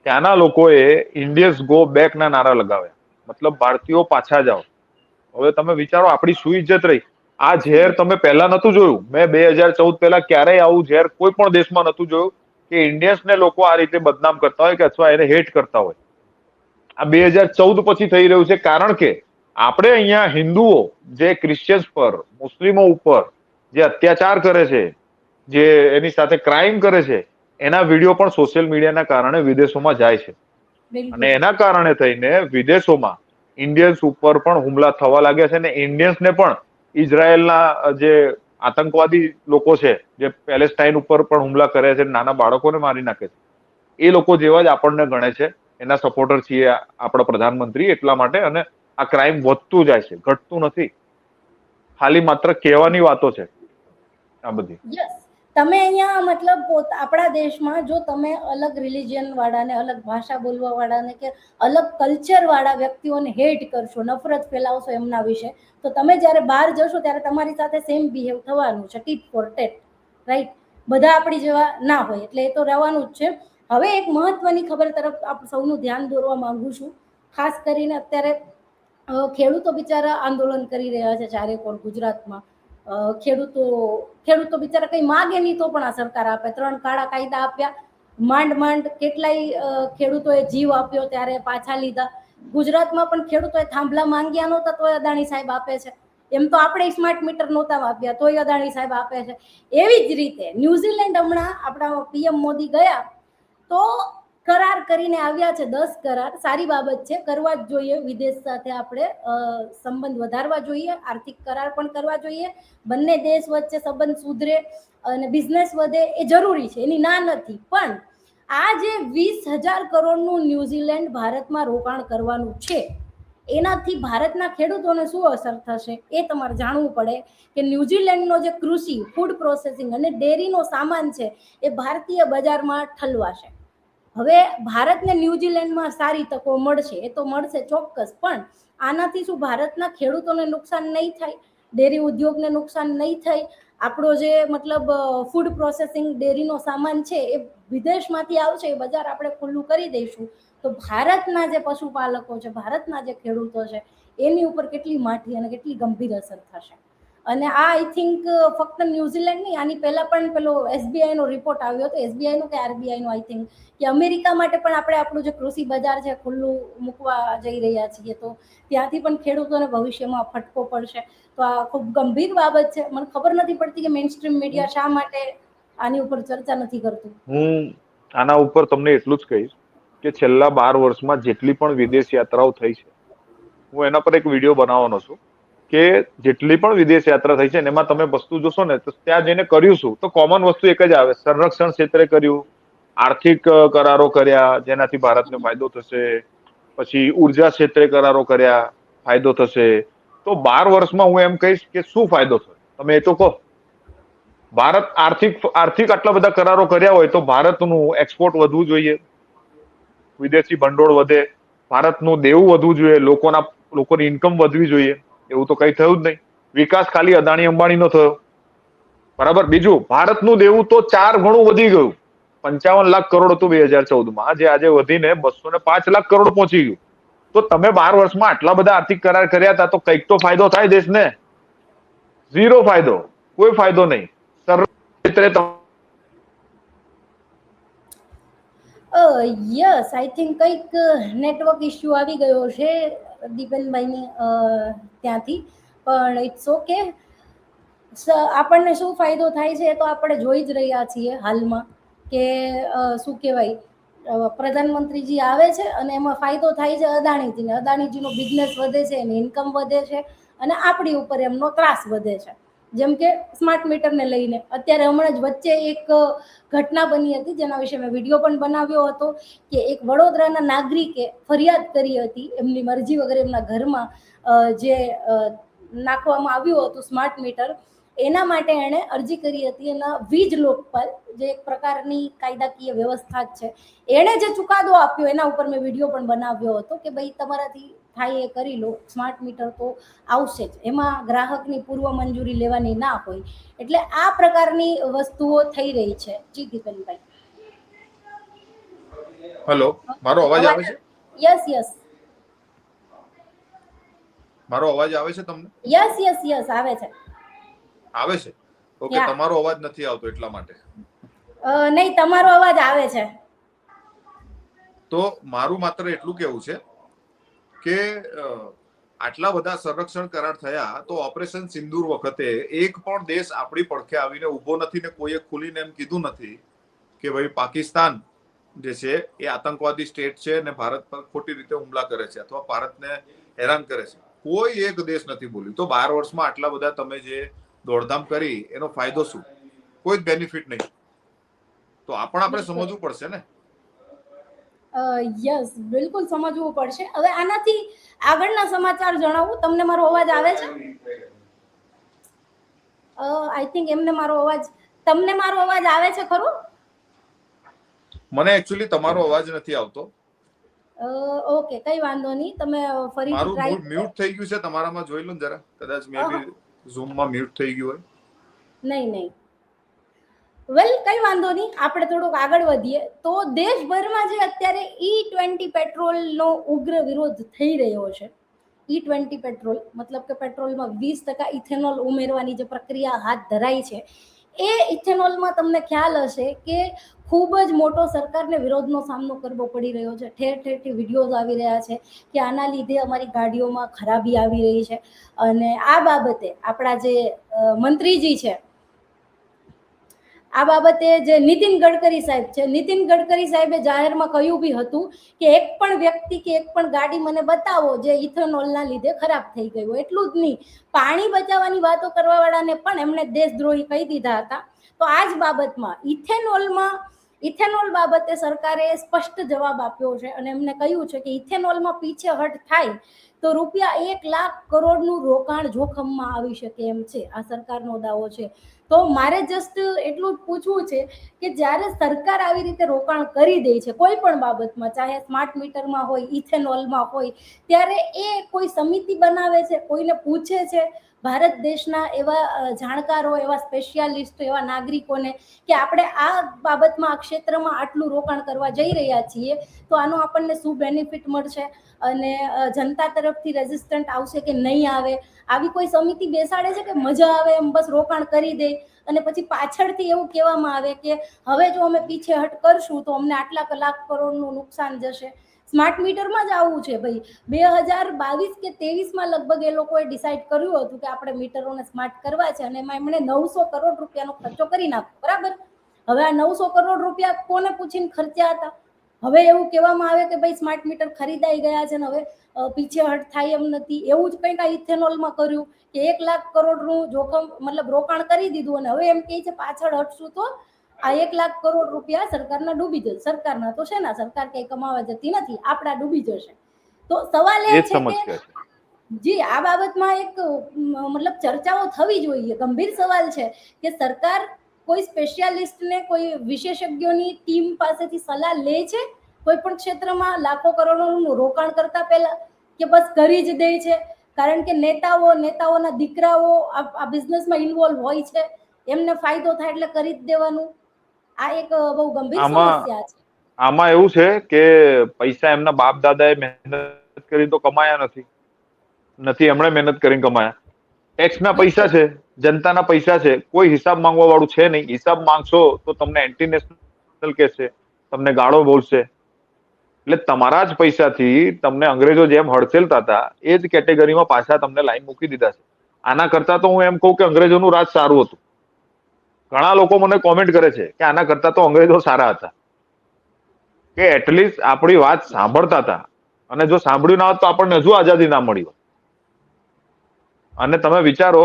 ત્યાંના લોકોએ ઇન્ડિયન્સ ગો બેક ના નારા લગાવ્યા, મતલબ ભારતીયો પાછા જાઓ. હવે તમે વિચારો આપણી શું ઇજ્જત રહી. આ ઝેર તમે પહેલા નતું જોયું. મેં 2014 પહેલા ક્યારેય આવું ઝેર કોઈ પણ દેશમાં નતું જોયું કે ઇન્ડિયન્સને લોકો આ રીતે બદનામ કરતા હોય કે અથવા એને હેટ કરતા હોય. આ 2014 પછી થઈ રહ્યું છે, કારણ કે આપણે અહીંયા હિન્દુઓ જે ક્રિશ્ચિયન્સ પર, મુસ્લિમો ઉપર જે અત્યાચાર કરે છે, જે એની સાથે ક્રાઇમ કરે છે, એના વિડીયો પણ સોશિયલ મીડિયાના કારણે વિદેશોમાં જાય છે. અને એના કારણે થઈને વિદેશોમાં ઇન્ડિયન્સ ઉપર પણ હુમલા થવા લાગ્યા છે. અને ઇન્ડિયન્સને પણ ઇઝરાયેલના જે આતંકવાદી લોકો છે, જે પેલેસ્ટાઇન ઉપર પણ હુમલા કરે છે, નાના બાળકોને મારી નાખે છે, એ લોકો જેવા જ આપણને ગણે છે. એના સપોર્ટર છીએ આપણા પ્રધાનમંત્રી, એટલા માટે. અને આ ક્રાઇમ વધતું જાય છે, ઘટતું નથી. ખાલી માત્ર કહેવાની વાતો છે આ બધી. યસ. તમે અહીંયા મતલબ આપણા દેશમાં જો તમે અલગ રિલિજન વાળાને, અલગ ભાષા બોલવા વાળાને કે અલગ કલ્ચર વાળા વ્યક્તિઓને હેટ કરશો, નફરત ફેલાવશો એમના વિશે, તો તમે જ્યારે બહાર જશો ત્યારે તમારી સાથે સેમ બિહેવ થવાનું છે, ટીટ ફોર ટેટ, રાઈટ? બધા આપણી જેવા ના હોય, એટલે એ તો રહેવાનું જ છે. હવે એક મહત્વની ખબર તરફ આપ સૌનું ધ્યાન દોરવા માંગુ છું. ખાસ કરીને અત્યારે ખેડૂતો બિચારા આંદોલન કરી રહ્યા છે ચારેકોર ગુજરાતમાં. ખેડૂતો બિચારા કઈ માગે નહીં તો પણ આ સરકાર આપે. 3 કાળા કાયદા આપ્યા, માંડ કેટલાય ખેડૂતોએ જીવ આપ્યો ત્યારે પાછા લીધા. ગુજરાતમાં પણ ખેડૂતોએ થાંભલા માંગ્યા નહોતા તોય અદાણી સાહેબ આપે છે. એમ તો આપણે સ્માર્ટ મીટર નહોતા આપ્યા તોય અદાણી સાહેબ આપે છે. એવી જ રીતે ન્યુઝીલેન્ડ હમણાં આપણા પીએમ મોદી ગયા તો કરાર કરીને આવ્યા છે, 10 કરાર. સારી બાબત છે, કરવા જ જોઈએ. વિદેશ સાથે આપણે સંબંધ વધારવા જોઈએ, આર્થિક કરાર પણ કરવા જોઈએ. બંને દેશ વચ્ચે સંબંધ સુધરે અને બિઝનેસ વધે એ જરૂરી છે, એની ના નથી. પણ આ જે 20,000 કરોડનું ન્યુઝીલેન્ડ ભારતમાં રોકાણ કરવાનું છે, એનાથી ભારતના ખેડૂતોને શું અસર થશે એ તમારે જાણવું પડે. કે ન્યુઝીલેન્ડનો જે કૃષિ, ફૂડ પ્રોસેસિંગ અને ડેરીનો સામાન છે એ ભારતીય બજારમાં ઠલવાશે. હવે ભારતને ન્યુઝીલેન્ડમાં સારી તકો મળશે, એ તો મળશે ચોક્કસ. પણ આનાથી શું ભારતના ખેડૂતોને નુકસાન નહીં થાય? ડેરી ઉદ્યોગને નુકસાન નહીં થાય? આપણો જે મતલબ ફૂડ પ્રોસેસિંગ ડેરીનો સામાન છે એ વિદેશમાંથી આવશે, એ બજાર આપણે ખુલ્લું કરી દઈશું તો ભારતના જે પશુપાલકો છે, ભારતના જે ખેડૂતો છે, એની ઉપર કેટલી માઠી અને કેટલી ગંભીર અસર થશે. અને આ આઈ થિંક ફક્ત ન્યુઝીલેન્ડ નહીં, આની પહેલા પણ પેલો SBI નો રિપોર્ટ આવ્યો હતો, SBI નો કે RBI નો આઈ થિંક, કે અમેરિકા માટે પણ આપણે આપણું જે કૃષિ બજાર છે ખુલ્લું મૂકવા જઈ રહ્યા છીએ, તો ત્યાંથી પણ ખેડૂતોને ભવિષ્યમાં ફટકો પડશે. તો આ ખૂબ ગંભીર બાબત છે. મને ખબર નથી પડતી કે મેઇન સ્ટ્રીમ મીડિયા શા માટે આની ઉપર ચર્ચા નથી કરતું. હું આના ઉપર તમને એટલું જ કહીશ કે છેલ્લા 12 વર્ષમાં જેટલી પણ વિદેશ યાત્રાઓ થઈ છે, હું એના પર એક વિડીયો બનાવવાનો છું કે જેટલી પણ વિદેશ યાત્રા થઈ છે ને એમાં તમે વસ્તુ જોશો ને તો ત્યાં જઈને કર્યું શું, તો કોમન વસ્તુ એક જ આવે. સંરક્ષણ ક્ષેત્રે કર્યું, આર્થિક કરારો કર્યા જેનાથી ભારતને ફાયદો થશે, પછી ઉર્જા ક્ષેત્રે કરારો કર્યા, ફાયદો થશે. તો 12 વર્ષમાં હું એમ કહીશ કે શું ફાયદો થયો તમે એ તો કહો. ભારત આર્થિક આટલા બધા કરારો કર્યા હોય તો ભારતનું એક્સપોર્ટ વધવું જોઈએ, વિદેશી ભંડોળ વધે, ભારતનું દેવું વધવું જોઈએ, લોકોની ઇન્કમ વધવી જોઈએ. એવું તો કઈ થયું જ નહીં. વિકાસ ખાલી અદાણી અંબાણીનો થયો, બરાબર. બીજું, ભારતનું દેવું તો 4 ગણું વધી ગયું. 55 લાખ કરોડ હતું 2014માં, જે આજે વધીને 205 લાખ કરોડ પહોંચી ગયું. તો તમે 12 વર્ષમાં આટલા બધા આર્થિક કરાર કર્યા હતા તો કંઈક તો ફાયદો થાય દેશને. ઝીરો ફાયદો, કોઈ ફાયદો નહીં. યસ, આઈ થિંક કંઈક નેટવર્ક ઇસ્યુ આવી ગયો છે દીપેનભાઈની ત્યાંથી, પણ ઇટ્સ ઓકે. આપણને શું ફાયદો થાય છે એ તો આપણે જોઈ જ રહ્યા છીએ હાલમાં કે શું કહેવાય, પ્રધાનમંત્રીજી આવે છે અને એમાં ફાયદો થાય છે અદાણીજીને. અદાણીજીનો બિઝનેસ વધે છે, એની ઇન્કમ વધે છે અને આપણી ઉપર એમનો ત્રાસ વધે છે. જેમ કે સ્માર્ટ મીટરને લઈને અત્યારે હમણાં જ વચ્ચે એક ઘટના બની હતી જેના વિશે મેં વિડીયો પણ બનાવ્યો હતો કે એક વડોદરાના નાગરિકે ફરિયાદ કરી હતી એમની મરજી વગર એમના ઘરમાં જે નાખવામાં આવ્યું હતું સ્માર્ટ મીટર, એના માટે એણે અરજી કરી હતી. એના વીજ લોકપાલ જે એક પ્રકારની કાયદાકીય વ્યવસ્થા છે, એણે જે ચુકાદો આપ્યો એના ઉપર મેં વિડીયો પણ બનાવ્યો હતો કે ભાઈ તમારાથી થાય એ કરી લો, સ્માર્ટ મીટર તો આવશે જ, એમાં ગ્રાહકની પૂર્વ મંજૂરી લેવાની ના હોય. એટલે આ પ્રકારની વસ્તુઓ થઈ રહી છે. જી દીપનભાઈ. હેલો, મારો અવાજ આવે છે? Yes yes. મારો અવાજ આવે છે તમને? યસ યસ યસ આવે છે. આવે છે? ઓકે, તમારો અવાજ નથી આવતો એટલા માટે. નહીં, તમારો અવાજ આવે છે. તો મારું માત્ર એટલું કહેવું છે કે આટલા બધા સંરક્ષણ કરાર થયા તો ઓપરેશન સિંદૂર વખતે એક પણ દેશ આપણી પડખે આવીને ઉભો નથી ને કોઈએ ખુલીને એમ કીધું નથી કે ભાઈ પાકિસ્તાન જે છે એ આતંકવાદી સ્ટેટ છે અને ભારત પર ખોટી રીતે હુમલા કરે છે અથવા ભારતને હેરાન કરે છે. કોઈ એક દેશ નથી બોલ્યું. તો 12 વર્ષમાં આટલા બધા તમે જે દોડધામ કરી એનો ફાયદો શું? કોઈ જ બેનિફિટ નહીં. તો આ પણ આપણે સમજવું પડશે ને. યસ, બિલકુલ સમજવું પડશે. હવે આનાથી આગળના સમાચાર જણાવું. તમને મારો અવાજ આવે છે? આઈ થિંક એમને મારો અવાજ, તમને મારો અવાજ આવે છે ખરો? મને એકચ્યુઅલી તમારો અવાજ નથી આવતો. ઓકે, કઈ વાંધો નહીં. તમે ફરી મારું મ્યુટ થઈ ગયું છે તમારામાં, જોઈ લો જરા. કદાચ મે બી ઝૂમ માં મ્યુટ થઈ ગયું હોય. નહીં નહીં, વેલ કઈ વાંધો નહીં. આપણે થોડુંક આગળ વધીએ તો દેશભરમાં જે અત્યારે E20 પેટ્રોલનો ઉગ્ર વિરોધ થઈ રહ્યો છે. E20 પેટ્રોલ મતલબ કે પેટ્રોલમાં 20% ઇથેનોલ ઉમેરવાની જે પ્રક્રિયા હાથ ધરાઈ છે, એ ઇથેનોલમાં તમને ખ્યાલ હશે કે ખૂબ જ મોટો સરકારને વિરોધનો સામનો કરવો પડી રહ્યો છે. ઠેર ઠેરથી વિડીયોઝ આવી રહ્યા છે કે આના લીધે અમારી ગાડીઓમાં ખરાબી આવી રહી છે. અને આ બાબતે આપણા જે મંત્રીજી છે, આ બાબતે જે નીતિન ગડકરી સાહેબ છે, નીતિન ગડકરી સાહેબે જાહેરમાં કહ્યું બી હતું કે એક પણ વ્યક્તિ કે એક પણ ગાડી મને બતાવો જે ઇથેનોલના લીધે ખરાબ થઈ ગઈ હોય. એટલું જ નહીં, પાણી બચાવવાની વાતો કરવા વાળાને પણ એમણે દેશદ્રોહી કહી દીધા હતા. તો આ જ બાબતમાં ઇથેનોલ બાબતે સરકારે સ્પષ્ટ જવાબ આપ્યો છે અને એમને કહ્યું છે કે ઇથેનોલમાં પીછેહટ થાય તો ₹1 લાખ કરોડનું રોકાણ જોખમમાં આવી શકે એમ છે. આ સરકારનો દાવો છે. તો મારે જસ્ટ એટલું જ પૂછવું છે કે જ્યારે સરકાર આવી રીતે રોકાણ કરી દે છે કોઈ પણ બાબતમાં, ચાહે સ્માર્ટ મીટરમાં હોય, ઇથેનોલમાં હોય, ત્યારે એ કોઈ સમિતિ બનાવે છે, કોઈને પૂછે છે ભારત દેશના એવા જાણકારો, એવા સ્પેશિયાલિસ્ટો, એવા નાગરિકોને કે આપણે આ બાબતમાં, આ ક્ષેત્રમાં આટલું રોકાણ કરવા જઈ રહ્યા છીએ તો આનો આપણને શું બેનિફિટ મળશે અને જનતા તરફથી રેઝિસ્ટન્ટ આવશે કે નહીં આવે? આવી કોઈ સમિતિ બેસાડે છે કે મજા આવે એમ બસ રોકાણ કરી દે અને પછી પાછળથી એવું કહેવામાં આવે કે હવે જો અમે પીછેહટ કરશું તો અમને આટલા લાખ કરોડનું નુકસાન જશે? સ્માર્ટ મીટરમાં જ આવું છે ભાઈ. 2022 કે 23માં લગભગ એ લોકોએ ડિસાઇડ કર્યું હતું કે આપણે મીટરોને સ્માર્ટ કરવા છે અને એમાં એમણે 900 કરોડ રૂપિયાનો ખર્ચો કરી નાખ્યો. બરાબર. હવે આ 900 કરોડ રૂપિયા કોને પૂછીને ખર્ચ્યા હતા? હવે એવું કહેવામાં આવે કે ભાઈ સ્માર્ટ મીટર ખરીદાઈ ગયા છે ને હવે પીછેહટ થાય એમ નથી. એવું જ કંઈક આ ઇથેનોલમાં કર્યું કે 1 લાખ કરોડનું જોખમ મતલબ રોકાણ કરી દીધું અને હવે એમ કહે છે પાછળ હટશું તો આ 1 લાખ કરોડ રૂપિયા સરકારના ડૂબી જશે. સરકારના તો છે ને, સરકાર કઈ કમાવા જતી નથી, આપણા ડૂબી જશે. તો સવાલ એ છે કે જી આ બાબતમાં એક મતલબ ચર્ચાઓ થવી જોઈએ. ગંભીર સવાલ છે કે સરકાર કોઈ સ્પેશિયાલિસ્ટને, કોઈ વિશેષજ્ઞોની ટીમ પાસેથી સલાહ લે છે કોઈ પણ ક્ષેત્રમાં લાખો કરોડોનું રોકાણ કરતા પહેલા, કે બસ કરી જ દે છે? કારણ કે નેતાઓના દીકરાઓ આ બિઝનેસમાં ઇન્વોલ્વ હોય છે, એમને ફાયદો થાય એટલે કરી જ દેવાનું. આ એક બહુ ગંભીર સમસ્યા છે. આમાં એવું છે કે પૈસા એમના બાપ દાદાએ મહેનત કરી તો કમાયા નથી, એમણે મહેનત કરીને કમાયા. ટેક્સના પૈસા છે, જનતાના પૈસા છે, કોઈ હિસાબ માંગવા વાળું છે નહીં. હિસાબ માંગશો તો તમને એન્ટી નેશનલ કહેશે, તમને ગાળો બોલશે. એટલે તમારા જ પૈસાથી તમને અંગ્રેજો જેમ હડસેલતા હતા એ જ કેટેગરીમાં પાછા તમને લાઈન મૂકી દીધા છે. આના કરતા તો હું એમ કહું કે અંગ્રેજોનું રાજ સારું હતું. ઘણા લોકો મને કોમેન્ટ કરે છે કે આના કરતા તો અંગ્રેજો સારા હતા, કે એટલીસ્ટ આપણી વાત સાંભળતા હતા, અને જો સાંભળ્યું ના હોત તો આપણને હજુ આઝાદી ના મળી હોત. અને તમે વિચારો,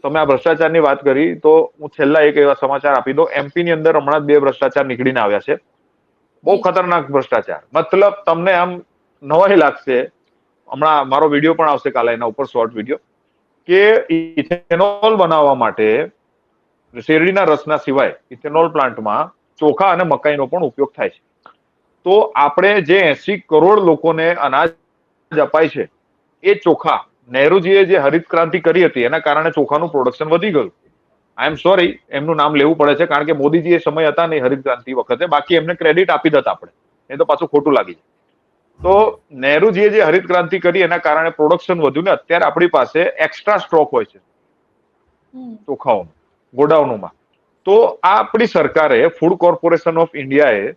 તમે આ ભ્રષ્ટાચારની વાત કરી તો હું છેલ્લા એક એવા સમાચાર આપી દઉં. એમપી ની અંદર હમણાં 2 ભ્રષ્ટાચાર નીકળીને આવ્યા છે, બહુ ખતરનાક ભ્રષ્ટાચાર. મતલબ તમને આમ નવાઈ લાગશે. હમણાં મારો વિડીયો પણ આવશે કાલે એના ઉપર, શોર્ટ વિડીયો, કે ઇથેનોલ બનાવવા માટે શેરડીના રસના સિવાય ઇથેનોલ પ્લાન્ટમાં ચોખા અને મકાઈનો પણ ઉપયોગ થાય છે. તો આપણે જે 80 કરોડ લોકોને અનાજ અપાય છે, એ ચોખા, નહેરુજીએ જે હરિત ક્રાંતિ કરી હતી એના કારણે ચોખાનું પ્રોડક્શન વધી ગયું. આઈ એમ સોરી, એમનું નામ લેવું પડે છે કારણ કે મોદીજી એ સમય હતા નહીં હરિત ક્રાંતિ વખતે, બાકી એમને ક્રેડિટ આપી દેતા આપણે, એ તો પાછું ખોટું લાગી જાય. તો નહેરુજીએ જે હરિત ક્રાંતિ કરી એના કારણે પ્રોડક્શન વધ્યું ને અત્યારે આપણી પાસે એક્સ્ટ્રા સ્ટોક હોય છે ચોખાઓ ગોડાઉનોમાં. તો આ આપણી સરકારે, ફૂડ કોર્પોરેશન ઓફ ઇન્ડિયાએ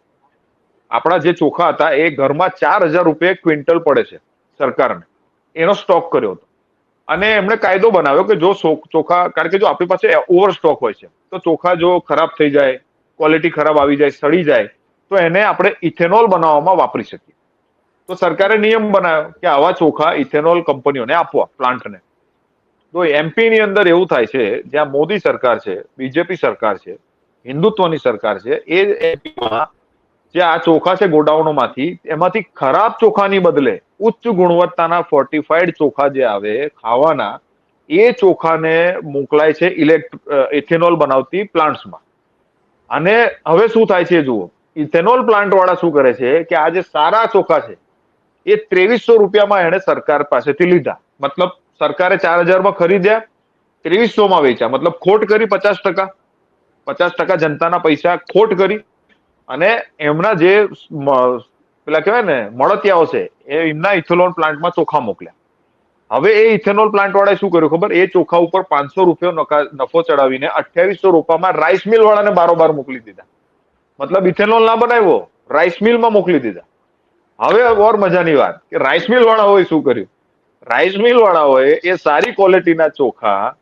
આપણા જે ચોખા હતા એ ઘરમાં 4,000 રૂપિયા ક્વિન્ટલ પડે છે સરકારને, એનો સ્ટોક કર્યો હતો. અને એમણે કાયદો બનાવ્યો કે જો ચોખા, કારણ કે જો આપણી પાસે ઓવર સ્ટોક હોય છે તો ચોખા જો ખરાબ થઈ જાય, ક્વોલિટી ખરાબ આવી જાય, સડી જાય, તો એને આપણે ઇથેનોલ બનાવવામાં વાપરી શકીએ. તો સરકારે નિયમ બનાવ્યો કે આવા ચોખા ઇથેનોલ કંપનીઓને આપવા, પ્લાન્ટને. તો એમપી ની અંદર એવું થાય છે, જ્યાં મોદી સરકાર છે, બીજેપી સરકાર છે, હિન્દુત્વની સરકાર છે, એ એમપીમાં જે આ ચોખા છે ગોડાઉનોમાંથી, એમાંથી ખરાબ ચોખાની બદલે ઉચ્ચ ગુણવત્તાના ફોર્ટિફાઈડ ચોખા જે આવે ખાવાના, એ ચોખાને મોકલાય છે ઇથેનોલ બનાવતી પ્લાન્ટ્સમાં. અને હવે શું થાય છે જુઓ, ઇથેનોલ પ્લાન્ટ વાળા શું કરે છે કે આ જે સારા ચોખા છે એ 2300 રૂપિયામાં એને સરકાર પાસેથી લીધા. મતલબ સરકારે 4,000 માં ખરીદ્યા, 2300 માં વેચ્યા. મતલબ ખોટ કરી 50%. 50% જનતાના પૈસા ખોટ કરી અને એમના જે પેલા કહેવાય ને મળતિયાઓ છે, એ એમના ઇથેનોલ પ્લાન્ટમાં ચોખા મોકલ્યા. હવે એ ઇથેનોલ પ્લાન્ટ વાળાએ શું કર્યું ખબર? એ ચોખા ઉપર 500 રૂપિયા નફો ચડાવીને 2800 રૂપિયામાં રાઈસ મિલ વાળાને બારોબાર મોકલી દીધા. મતલબ ઇથેનોલ ના બનાવ્યો, રાઈસ મિલમાં મોકલી દીધા. હવે ઓર મજાની વાત કે રાઈસ મિલ વાળાઓએ શું કર્યું? રાઈસ મિલ વાળાઓએ એ સારી ક્વોલિટીના ચોખા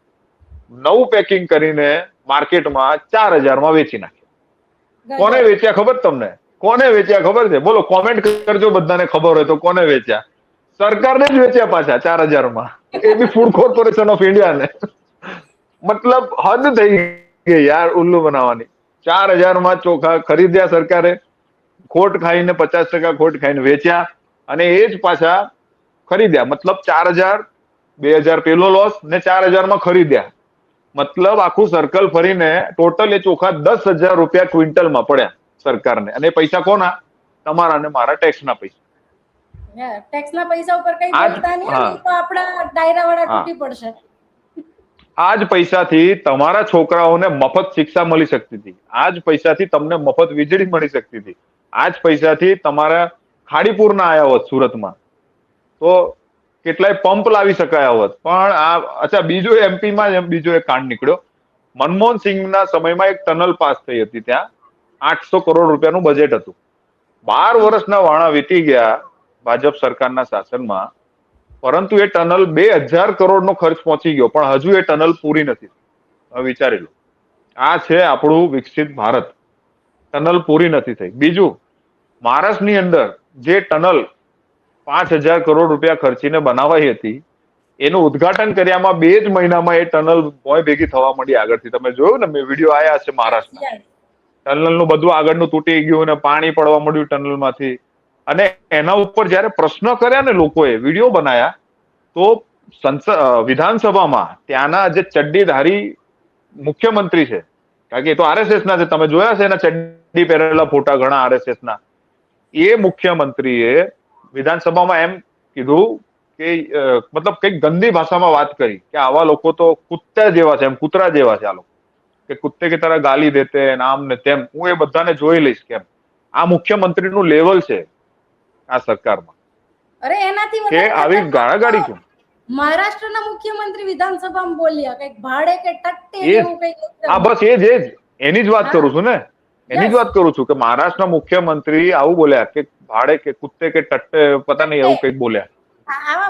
નવું પેકિંગ કરીને માર્કેટમાં 4,000 માં વેચી નાખ્યા. કોને વેચ્યા ખબર તમને? કોને વેચ્યા ખબર છે? બોલો, કોમેન્ટ કરજો બધાને ખબર હોય તો. કોને વેચ્યા? સરકારને જ વેચ્યા પાછા 4,000 માં, એ બી ફૂડ કોર્પોરેશન ઓફ ઇન્ડિયાને. મતલબ હદ થઈ ગઈ યાર ઉલ્લુ બનાવવાની. 4,000 માં ચોખા ખરીદ્યા સરકારે, ખોટ ખાઈને 50% ખોટ ખાઈને વેચ્યા, અને એ જ પાછા ખરીદ્યા. મતલબ 4,000, 2,000 પેલો લોસ ને 4,000 માં ખરીદ્યા. મતલબ આખું સર્કલ ફરીને ટોટલ એ ચોખા 10,000 રૂપિયા ક્વિન્ટલમાં પડ્યા સરકારને. અને એ પૈસા કોના? તમારા અને મારા ટેક્સના પૈસા. ટેક્સના પૈસા ઉપર કઈ બોલતા નહીં તો આપણા ડાયરા વાળા તૂટી પડશે. આ જ પૈસાથી તમારા છોકરાઓને મફત શિક્ષા મળી શકતી હતી. આ જ પૈસાથી તમને મફત વીજળી મળી શકતી હતી. આ જ પૈસાથી તમારા ખાડીપુર ના આયા હોત સુરતમાં તો કેટલાય પંપ લાવી શકાયા હોત. પણ આ અચ્છા, બીજો એમપીમાં બીજો એક કાંડ નીકળ્યો. મનમોહન સિંહના સમયમાં એક ટનલ પાસ થઈ હતી, ત્યાં 800 કરોડ રૂપિયાનું બજેટ હતું. 12 વર્ષના વાણા વીતી ગયા ભાજપ સરકારના શાસનમાં, પરંતુ એ ટનલ 2,000 કરોડનો ખર્ચ પહોંચી ગયો, પણ હજુ એ ટનલ પૂરી નથી. હવે વિચારી લો, આ છે આપણું વિકસિત ભારત. ટનલ પૂરી નથી થઈ. બીજું, મહારાષ્ટ્રની અંદર જે ટનલ 5,000 કરોડ રૂપિયા ખર્ચીને બનાવાઈ હતી, એનું ઉદ્ઘાટન કર્યામાં 2 જ મહિનામાં એ ટનલ ભોય ભેગી થવા માંડી આગળથી. તમે જોયું ને, મેં વિડીયો આયા હશે મહારાષ્ટ્રના. ટનલનું બધું આગળનું તૂટી ગયું અને પાણી પડવા માંડ્યું ટનલમાંથી. અને એના ઉપર જયારે પ્રશ્ન કર્યા ને લોકોએ, વિડીયો બનાયા, તો વિધાનસભામાં ત્યાંના જે ચડ્ડીધારી મુખ્યમંત્રી છે, કારણ કે એ તો આરએસએસ ના છે, તમે જોયા છે એના ચડ્ડી પહેરેલા ફોટા ઘણા આરએસએસ ના, એ મુખ્યમંત્રીએ વિધાનસભામાં એમ કીધું કે મતલબ કઈક ગંદી ભાષામાં વાત કરી કે આવા લોકો તો કુત્તા જેવા છે, એમ કૂતરા જેવા છે આ લોકો, કે કુત્તે की तरह ગાલી દેતે આમ ને તેમ. હું એ બધાને જોઈ લઈશ કેમ. આ મુખ્યમંત્રીનું લેવલ છે આ સરકારમાં. અરે એનાથી કે આવી ગાળાગાળી કેમ? મહારાષ્ટ્રના મુખ્યમંત્રી વિધાનસભામાં બોલ્યા કઈક ભાડે કે ટટ્ટે એવું કઈક. હા, બસ એ જ એની જ વાત કરું છું ને, એની જ વાત કરું છું કે મહારાષ્ટ્રના મુખ્યમંત્રી આવું બોલ્યા કે ભાડે કે કુત્તે કે ટટ્ટે પતા નહીં એવું કઈક બોલ્યા.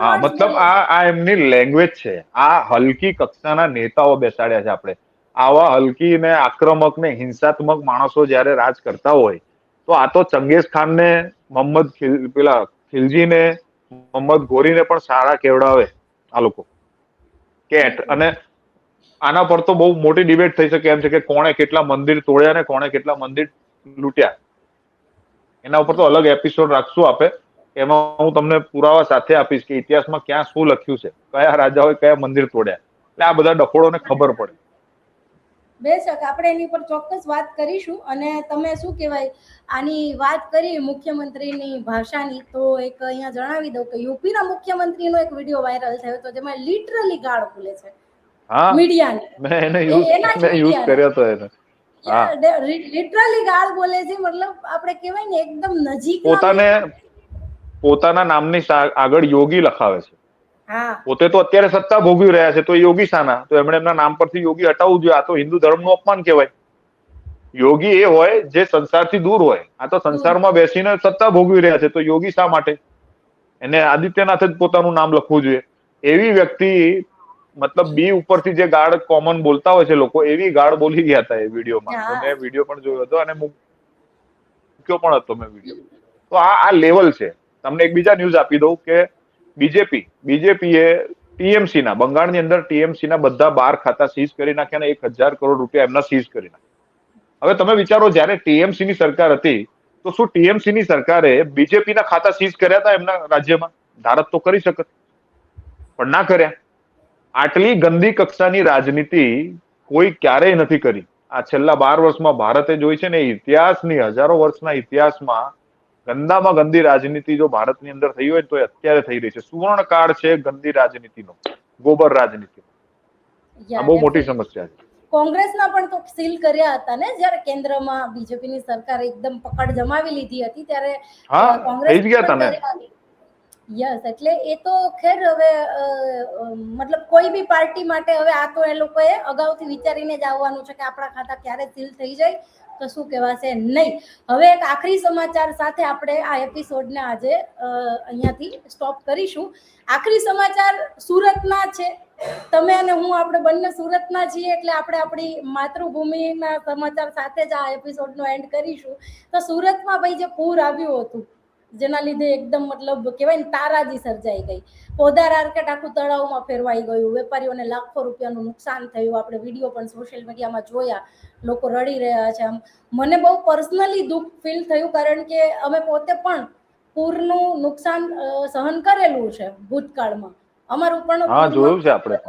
હા, મતલબ આ એમની લેંગ્વેજ છે. આ હલકી કક્ષાના નેતાઓ બેસાડ્યા છે આપણે. આવા હલકી ને આક્રમક ને હિંસાત્મક માણસો જયારે રાજ કરતા હોય, તો આ તો ચંગેઝ ખાન ને મોહમ્મદ પેલા ખિલજી ને મોહમ્મદ ગોરી ને પણ સારા કેવડાવે આ લોકો. અને આના પર તો બહુ મોટી ડિબેટ થઈ શકે એમ છે કે કોણે કેટલા મંદિર તોડ્યા ને કોણે કેટલા મંદિર લૂંટ્યા. એના ઉપર તો અલગ એપિસોડ રાખશું આપે. એમાં હું તમને પુરાવા સાથે આપીશ કે ઇતિહાસમાં ક્યાં શું લખ્યું છે, કયા રાજાઓએ કયા મંદિર તોડ્યા, એટલે આ બધા ડફોળોને ખબર પડે. બેશક આપણે એની પર ચોક્કસ વાત કરીશું. અને તમે શું કહેવાય આની વાત કરી મુખ્યમંત્રીની ભાષાની, તો એક અહીંયા જણાવી દઉં કે યુપીના મુખ્યમંત્રીનો એક વિડીયો વાયરલ થયો હતો જેમાં લિટરલી ગાળ બોલે છે મીડિયાને. મેં એને યુઝ કર્યો હતો એને. લિટરલી ગાળ બોલે છે, મતલબ આપણે કહેવાય ને એકદમ નજીક પોતાના નામની આગળ યોગી લખાવે છે. હા, પોતે તો અત્યારે સત્તા ભોગવી રહ્યા છે, તો યોગી શાના? તો એમણે એમના નામ પરથી યોગી હટાવવું જોઈએ. આ તો હિન્દુ ધર્મનું અપમાન કહેવાય. યોગી એ હોય જે સંસારથી દૂર હોય. આ તો સંસારમાં બેસીને સત્તા ભોગવી રહ્યા છે, તો યોગી શા માટે? એને આદિત્યનાથે જ પોતાનું નામ લખવું જોઈએ. એવી વ્યક્તિ, મતલબ બી ઉપરથી જે ગાળ કોમન બોલતા હોય છે લોકો, એવી ગાળ બોલી ગયા હતા એ વિડીયોમાં. મેં વિડીયો પણ જોયો હતો અને મૂક્યો પણ હતો મેં વિડીયો. તો આ લેવલ છે. તમને એક બીજા ન્યૂઝ આપી દઉં કે બીજેપીએ ટીએમસી ના, બંગાળની અંદર ટીએમસી ના બધા 12 ખાતા સીઝ કરી નાખ્યા અને 1000 કરોડ રૂપિયા એમના સીઝ કરી નાખ્યા. હવે તમે વિચારો, જયારે ટીએમસી ની સરકાર હતી તો શું ટીએમસી ની સરકારે બીજેપી ના ખાતા સીઝ કર્યા હતા એમના રાજ્યમાં? ધારત તો કરી શકત, પણ ના કર્યા. આટલી ગંદી કક્ષાની રાજનીતિ કોઈ ક્યારેય નથી કરી. આ છેલ્લા 12 વર્ષમાં ભારતે જોઈ છે ને, ઇતિહાસની હજારો વર્ષના ઇતિહાસમાં ગંદામાં ગંદી રાજનીતિ જો ભારતની અંદર થઈ હોય તો અત્યારે થઈ રહી છે. સુવર્ણ કાળ છે ગંદી રાજનીતિનો, ગોબર રાજનીતિનો. આ બહુ મોટી સમસ્યા છે. કોંગ્રેસના પણ તો સીલ કર્યા હતા ને, જ્યારે કેન્દ્રમાં બીજેપીની સરકાર એકદમ પકડ જમાવી લીધી હતી ત્યારે. થઈ જ ગયા હતા ને. યસ, એટલે એ તો ખેર હવે મતલબ કોઈ બી પાર્ટી માટે હવે આ તો એ લોકોએ અગાઉથી વિચારીને જ આવવાનું છે કે આપણા ખાતા ક્યારે સીલ થઈ જાય તો શું કહેવાશે નહીં. હવે એક આખરી સમાચાર સાથે આપણે આ એપિસોડને આજે અહીંયાથી સ્ટોપ કરીશું. આખરી સમાચાર સુરતના છે. તમે અને હું, આપણે બંને સુરતના છીએ, એટલે આપણે આપણી માતૃભૂમિના સમાચાર સાથે જ આ એપિસોડનો એન્ડ કરીશું. તો સુરતમાં ભાઈ જે પૂર આવ્યું હતું, જેના લીધે એકદમ મતલબ કહેવાય ને તારાજી સર્જાઈ ગઈ. પોદાર આર્કેટ આખું તળાવમાં ફેરવાઈ ગયું. વેપારીઓને લાખો રૂપિયાનું નુકસાન થયું. આપણે વિડીયો પણ સોશિયલ મીડિયામાં જોયા, લોકો રડી રહ્યા છે. આમ મને બહુ પર્સનલી દુઃખ ફીલ થયું, કારણ કે અમે પોતે પણ પૂરનું નુકસાન સહન કરેલું છે ભૂતકાળમાં. અમારું પણ જોયું છે આપણે.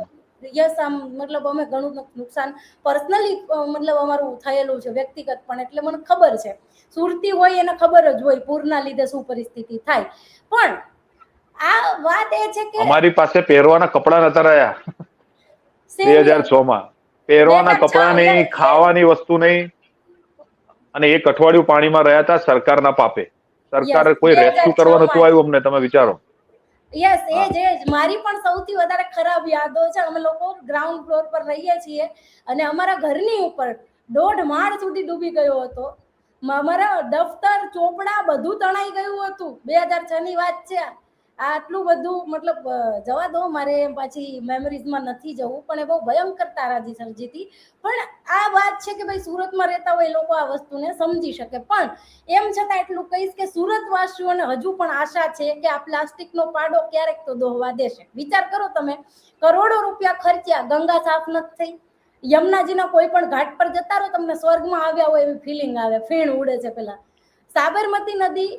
યસ, આમ મતલબ અમે ઘણું નુકસાન પર્સનલી મતલબ અમારું થયેલું છે વ્યક્તિગત પણ, એટલે મને ખબર છે. સુરતી હોય એને ખબર જ હોય પૂરના લીધે શું પરિસ્થિતિ થાય. પણ આ વાત એ છે કે અમારી પાસે પહેરવાના કપડા નતા રહ્યા 2006માં. પહેરવાના કપડા નહીં, ખાવાની વસ્તુ નહીં, અને એક અઠવાડિયું પાણીમાં રહ્યા હતા સરકારના પાપે. સરકાર કોઈ રેસ્ક્યુ કરવા નતું આવ્યું અમને, તમે વિચારો. યસ, એ જ મારી પણ સૌથી વધારે ખરાબ યાદો છે. અમે લોકો ગ્રાઉન્ડ ફ્લોર પર રહીએ છીએ અને અમારા ઘરની ઉપર 1.5 માળ સુધી ડૂબી ગયો હતો. અમારા દફતર, ચોપડા બધું તણાઈ ગયું હતું. 2006 ની વાત છે. આટલું બધું મતલબ જવા દો, મારે પાછી મેમરીઝમાં નથી જવું, પણ એ બહુ ભયંકર તારાજી સર્જી હતી. પણ આ વાત છે કે ભાઈ સુરતમાં રહેતા હોય લોકો આ વસ્તુને સમજી શકે. પણ એમ છતાં એટલું કહીશ કે સુરતવાસીઓને હજુ પણ આશા છે કે આ પ્લાસ્ટિકનો પાડો ક્યારેક તો દોહવા દેશે. વિચાર કરો તમે, કરોડો રૂપિયા ખર્ચ્યા, ગંગા સાફ નથી થઈ. યમુનાજીના કોઈ પણ ઘાટ પર જતા રહો, તમને સ્વર્ગમાં આવ્યા હોય એવી ફિલિંગ આવે. ફેણ ઉડે છે. પેલા સાબરમતી નદી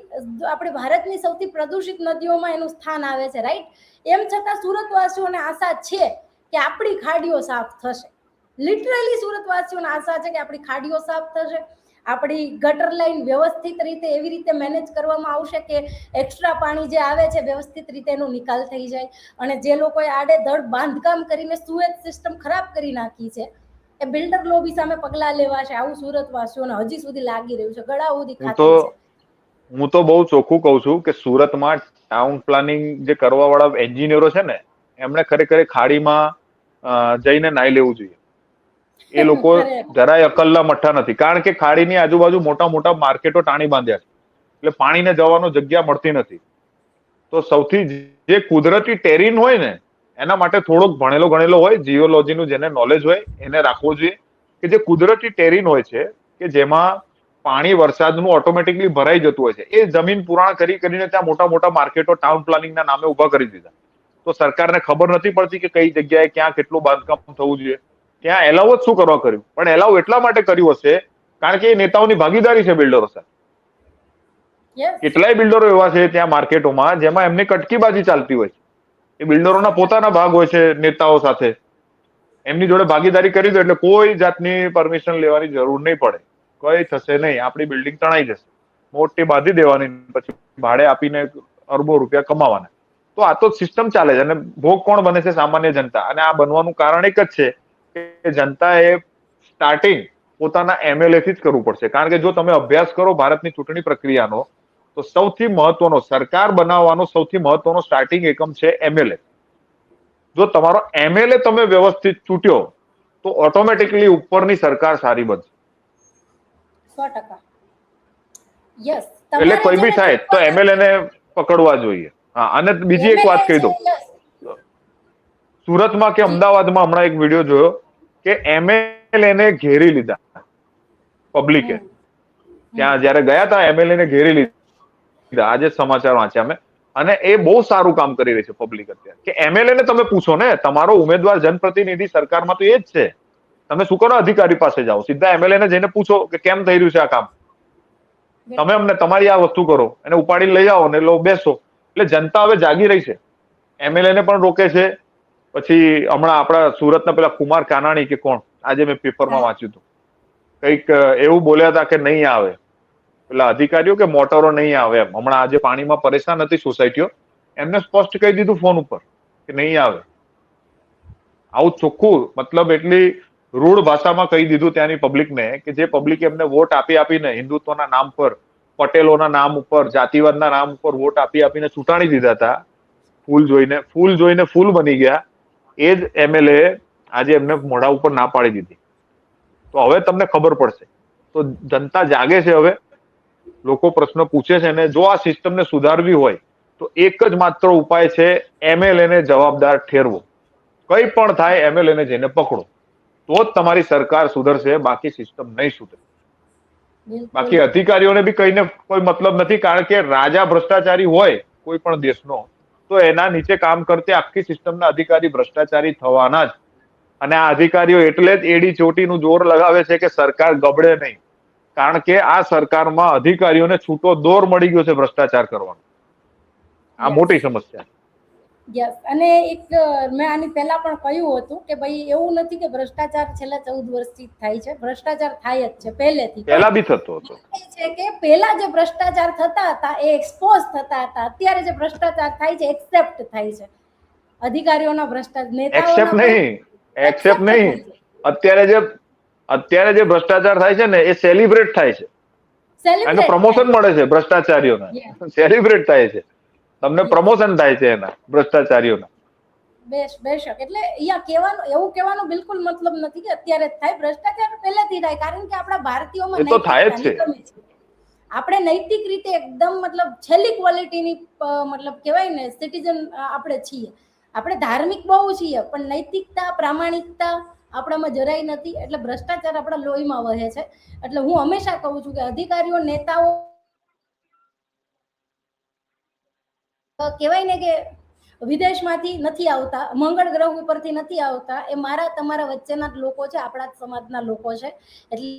આપણી ભારતની સૌથી પ્રદૂષિત નદીઓમાં એનું સ્થાન આવે છે, રાઈટ? એમ છતાં સુરતવાસીઓને આશા છે કે આપણી ખાડીઓ સાફ થશે. લિટરલી સુરતવાસીઓને આશા છે કે આપણી ખાડીઓ સાફ થશે, આપણી ગટર લાઈન વ્યવસ્થિત રીતે એવી રીતે મેનેજ કરવામાં આવશે કે એક્સ્ટ્રા પાણી જે આવે છે વ્યવસ્થિત રીતે એનો નિકાલ થઈ જાય. અને જે લોકોએ આડેધડ બાંધકામ કરીને સુએજ સિસ્ટમ ખરાબ કરી નાખી છે, એ બિલ્ડર લોબી સામે પગલા લેવાશે. આવું સુરતવાસીઓને હજી સુધી લાગી રહ્યું છે. ગળા સુધી ખાતી છે. હું તો બહુ ચોખ્ખું કહું છું કે સુરતમાં ટાઉન પ્લાનિંગ જે કરવા વાળા એન્જિનિયરો છે ને, એમણે ખરેખર ખાડીમાં જઈને નાઈ લેવું જોઈએ. એ લોકો જરાય અકલના મઠ્ઠા નથી, કારણ કે ખાડીની આજુબાજુ મોટા મોટા માર્કેટો ટાણી બાંધ્યા છે, એટલે પાણીને જવાનો જગ્યા મળતી નથી. તો સૌથી જે કુદરતી ટેરીન હોય ને, એના માટે થોડોક ભણેલો ગણેલો હોય, જીઓલોજીનું જેને નોલેજ હોય એને રાખવો જોઈએ. કે જે કુદરતી ટેરીન હોય છે કે જેમાં પાણી વરસાદનું ઓટોમેટિકલી ભરાઈ જતું હોય છે, એ જમીન પુરાણ કરીને ત્યાં મોટા મોટા માર્કેટો ટાઉન પ્લાનિંગના નામે ઉભા કરી દીધા. તો સરકારને ખબર નથી પડતી કે કઈ જગ્યાએ ક્યાં કેટલું બાંધકામ થવું જોઈએ. ત્યાં એલાવ જ શું કરવા કર્યું? પણ એલાવ એટલા માટે કર્યું હશે કારણ કે એ નેતાઓની ભાગીદારી છે બિલ્ડરો સાથે. યસ, કેટલાય બિલ્ડરો એવા છે ત્યાં માર્કેટોમાં જેમાં એમની કટકીબાજી ચાલતી હોય છે. એ બિલ્ડરોના પોતાના ભાગ હોય છે નેતાઓ સાથે. એમની જોડે ભાગીદારી કરી દો એટલે કોઈ જાતની પરમિશન લેવાની જરૂર નહીં પડે. કઈ થશે નહીં, આપણી બિલ્ડિંગ તણાઈ જશે. મોટી બાંધી દેવાની, પછી ભાડે આપીને અરબો રૂપિયા કમાવાના. તો આ તો સિસ્ટમ ચાલે છે અને ભોગ કોણ બને છે? સામાન્ય જનતા. અને આ બનવાનું કારણ એક જ છે કે જનતાએ સ્ટાર્ટિંગ પોતાના MLA થી જ કરવું પડશે. કારણ કે જો તમે અભ્યાસ કરો ભારતની ચૂંટણી પ્રક્રિયાનો, તો સૌથી મહત્વનો સરકાર બનાવવાનો સૌથી મહત્વનો સ્ટાર્ટિંગ એકમ છે MLA. જો તમારો MLA તમે વ્યવસ્થિત ચૂંટ્યો તો ઓટોમેટિકલી ઉપરની સરકાર સારી બનશે. 100%. યસ, એટલે કોઈ બી થાય તો MLA ને પકડવા જોઈએ. હા, અને બીજી એક વાત કહી દઉં. સુરતમાં કે અમદાવાદમાં હમણાં એક વિડીયો જોયો કે MLA ને ઘેરી લીધા પબ્લિકે. ત્યાં જયારે ગયા હતા MLA ને ઘેરી લીધા. આજે સમાચાર વાંચ્યા અમે. અને એ બહુ સારું કામ કરી રહી છે પબ્લિક અત્યારે. કે MLA ને તમે પૂછો ને, તમારો ઉમેદવાર જનપ્રતિનિધિ સરકારમાં તો એ જ છે. તમે શું કરો? અધિકારી પાસે જાઓ, સીધા MLA ને જઈને પૂછો કે કેમ થઈ રહ્યું છે આ કામ. તમે અમને તમારી આ વસ્તુ કરો, એને ઉપાડીને લઈ આવો ને લો બેસો. એટલે જનતા હવે જાગી રહી છે. MLA ને પણ રોકે છે. પછી હમણાં આપણા સુરતના પેલા કુમાર કાનાણી કે કોણ, આજે મેં પેપરમાં વાંચ્યું હતું, કઈક એવું બોલ્યા હતા કે નહીં આવે પેલા અધિકારીઓ, કે મોટરો નહીં આવે એમ. હમણાં આજે પાણીમાં પરેશાન હતી સોસાયટીઓ, એમને સ્પષ્ટ કહી દીધું ફોન ઉપર કે નહીં આવે. આવું ચોખ્ખું, મતલબ એટલી રૂઢ ભાષામાં કહી દીધું ત્યાંની પબ્લિકને, કે જે પબ્લિક એમને વોટ આપી આપીને હિન્દુત્વના નામ પર, પટેલોના નામ ઉપર, જાતિવાદના નામ ઉપર વોટ આપી આપીને ચૂંટાણી દીધા હતા. ફૂલ જોઈને ફૂલ બની ગયા. એ જ MLA આજે એમને મોઢા ઉપર ના પાડી દીધી. તો હવે તમને ખબર પડશે. તો જનતા જાગે છે હવે, લોકો પ્રશ્ન પૂછે છે, અને જો આ સિસ્ટમને સુધારવી હોય તો એક જ માત્ર ઉપાય છે, MLA ને જવાબદાર ઠેરવો. કઈ પણ થાય MLA ને જઈને પકડો, તો જ તમારી સરકાર સુધરશે, બાકી સિસ્ટમ નહીં સુધરે. બાકી અધિકારીઓને બી કહીને કોઈ મતલબ નથી, કારણ કે રાજા ભ્રષ્ટાચારી હોય કોઈ પણ દેશનો, તો એના નીચે કામ કરતી આખી સિસ્ટમના અધિકારી ભ્રષ્ટાચારી થવાના જ. અને આ અધિકારીઓ એટલે જ એડી ચોટીનું જોર લગાવે છે કે સરકાર ગબડે નહીં. કારણ કે આ સરકારમાં અધિકારીઓને છૂટો દોર મળી ગયો છે ભ્રષ્ટાચાર કરવાનો. આ મોટી સમસ્યા. યસ, અને એક મેં આની પહેલા પણ કહ્યું હતું કે ભાઈ એવું નથી કે ભ્રષ્ટાચાર છેલ્લા 14 વર્ષથી થાય છે. ભ્રષ્ટાચાર થાય જ છે પહેલેથી. પહેલા બી થતો હતો. છે કે પહેલા જે ભ્રષ્ટાચાર થતા હતા એ એક્સપોઝ થતા હતા. અત્યારે જે ભ્રષ્ટાચાર થાય છે એક્સેપ્ટ થાય છે. અધિકારીઓના ભ્રષ્ટાચાર, એક્સેપ્ટ નહીં. અત્યારે જે ભ્રષ્ટાચાર થાય છે ને એ સેલિબ્રેટ થાય છે. એનું પ્રમોશન મળે છે ભ્રષ્ટાચારીઓને. સેલિબ્રેટ થાય છે. તમને પ્રમોશન થાય છે એના ભ્રષ્ટાચારીઓના. બેશક. એટલે અહીંયા એવું કહેવાનો બિલકુલ મતલબ નથી કે અત્યારે જ થાય. ભ્રષ્ટાચાર પહેલેથી થાય, કારણ કે આપણા ભારતીયોમાં એ તો થાય જ છે. આપણે નૈતિક રીતે એકદમ મતલબ છેલ્લી ક્વોલિટીની મતલબ કહેવાય ને સિટીઝન આપણે છીએ. આપણે ધાર્મિક બહુ છીએ, પણ નૈતિકતા, પ્રામાણિકતા આપણામાં જરાય નથી. એટલે ભ્રષ્ટાચાર આપણા લોહીમાં વહે છે. એટલે હું હંમેશા કહું છું કે અધિકારીઓ, નેતાઓ કહેવાય ને કે વિદેશમાંથી નથી આવતા, મંગળ ગ્રહ ઉપરથી નથી આવતા. એ મારા તમારા વચ્ચેના જ લોકો છે, આપણા જ સમાજના લોકો છે. એટલે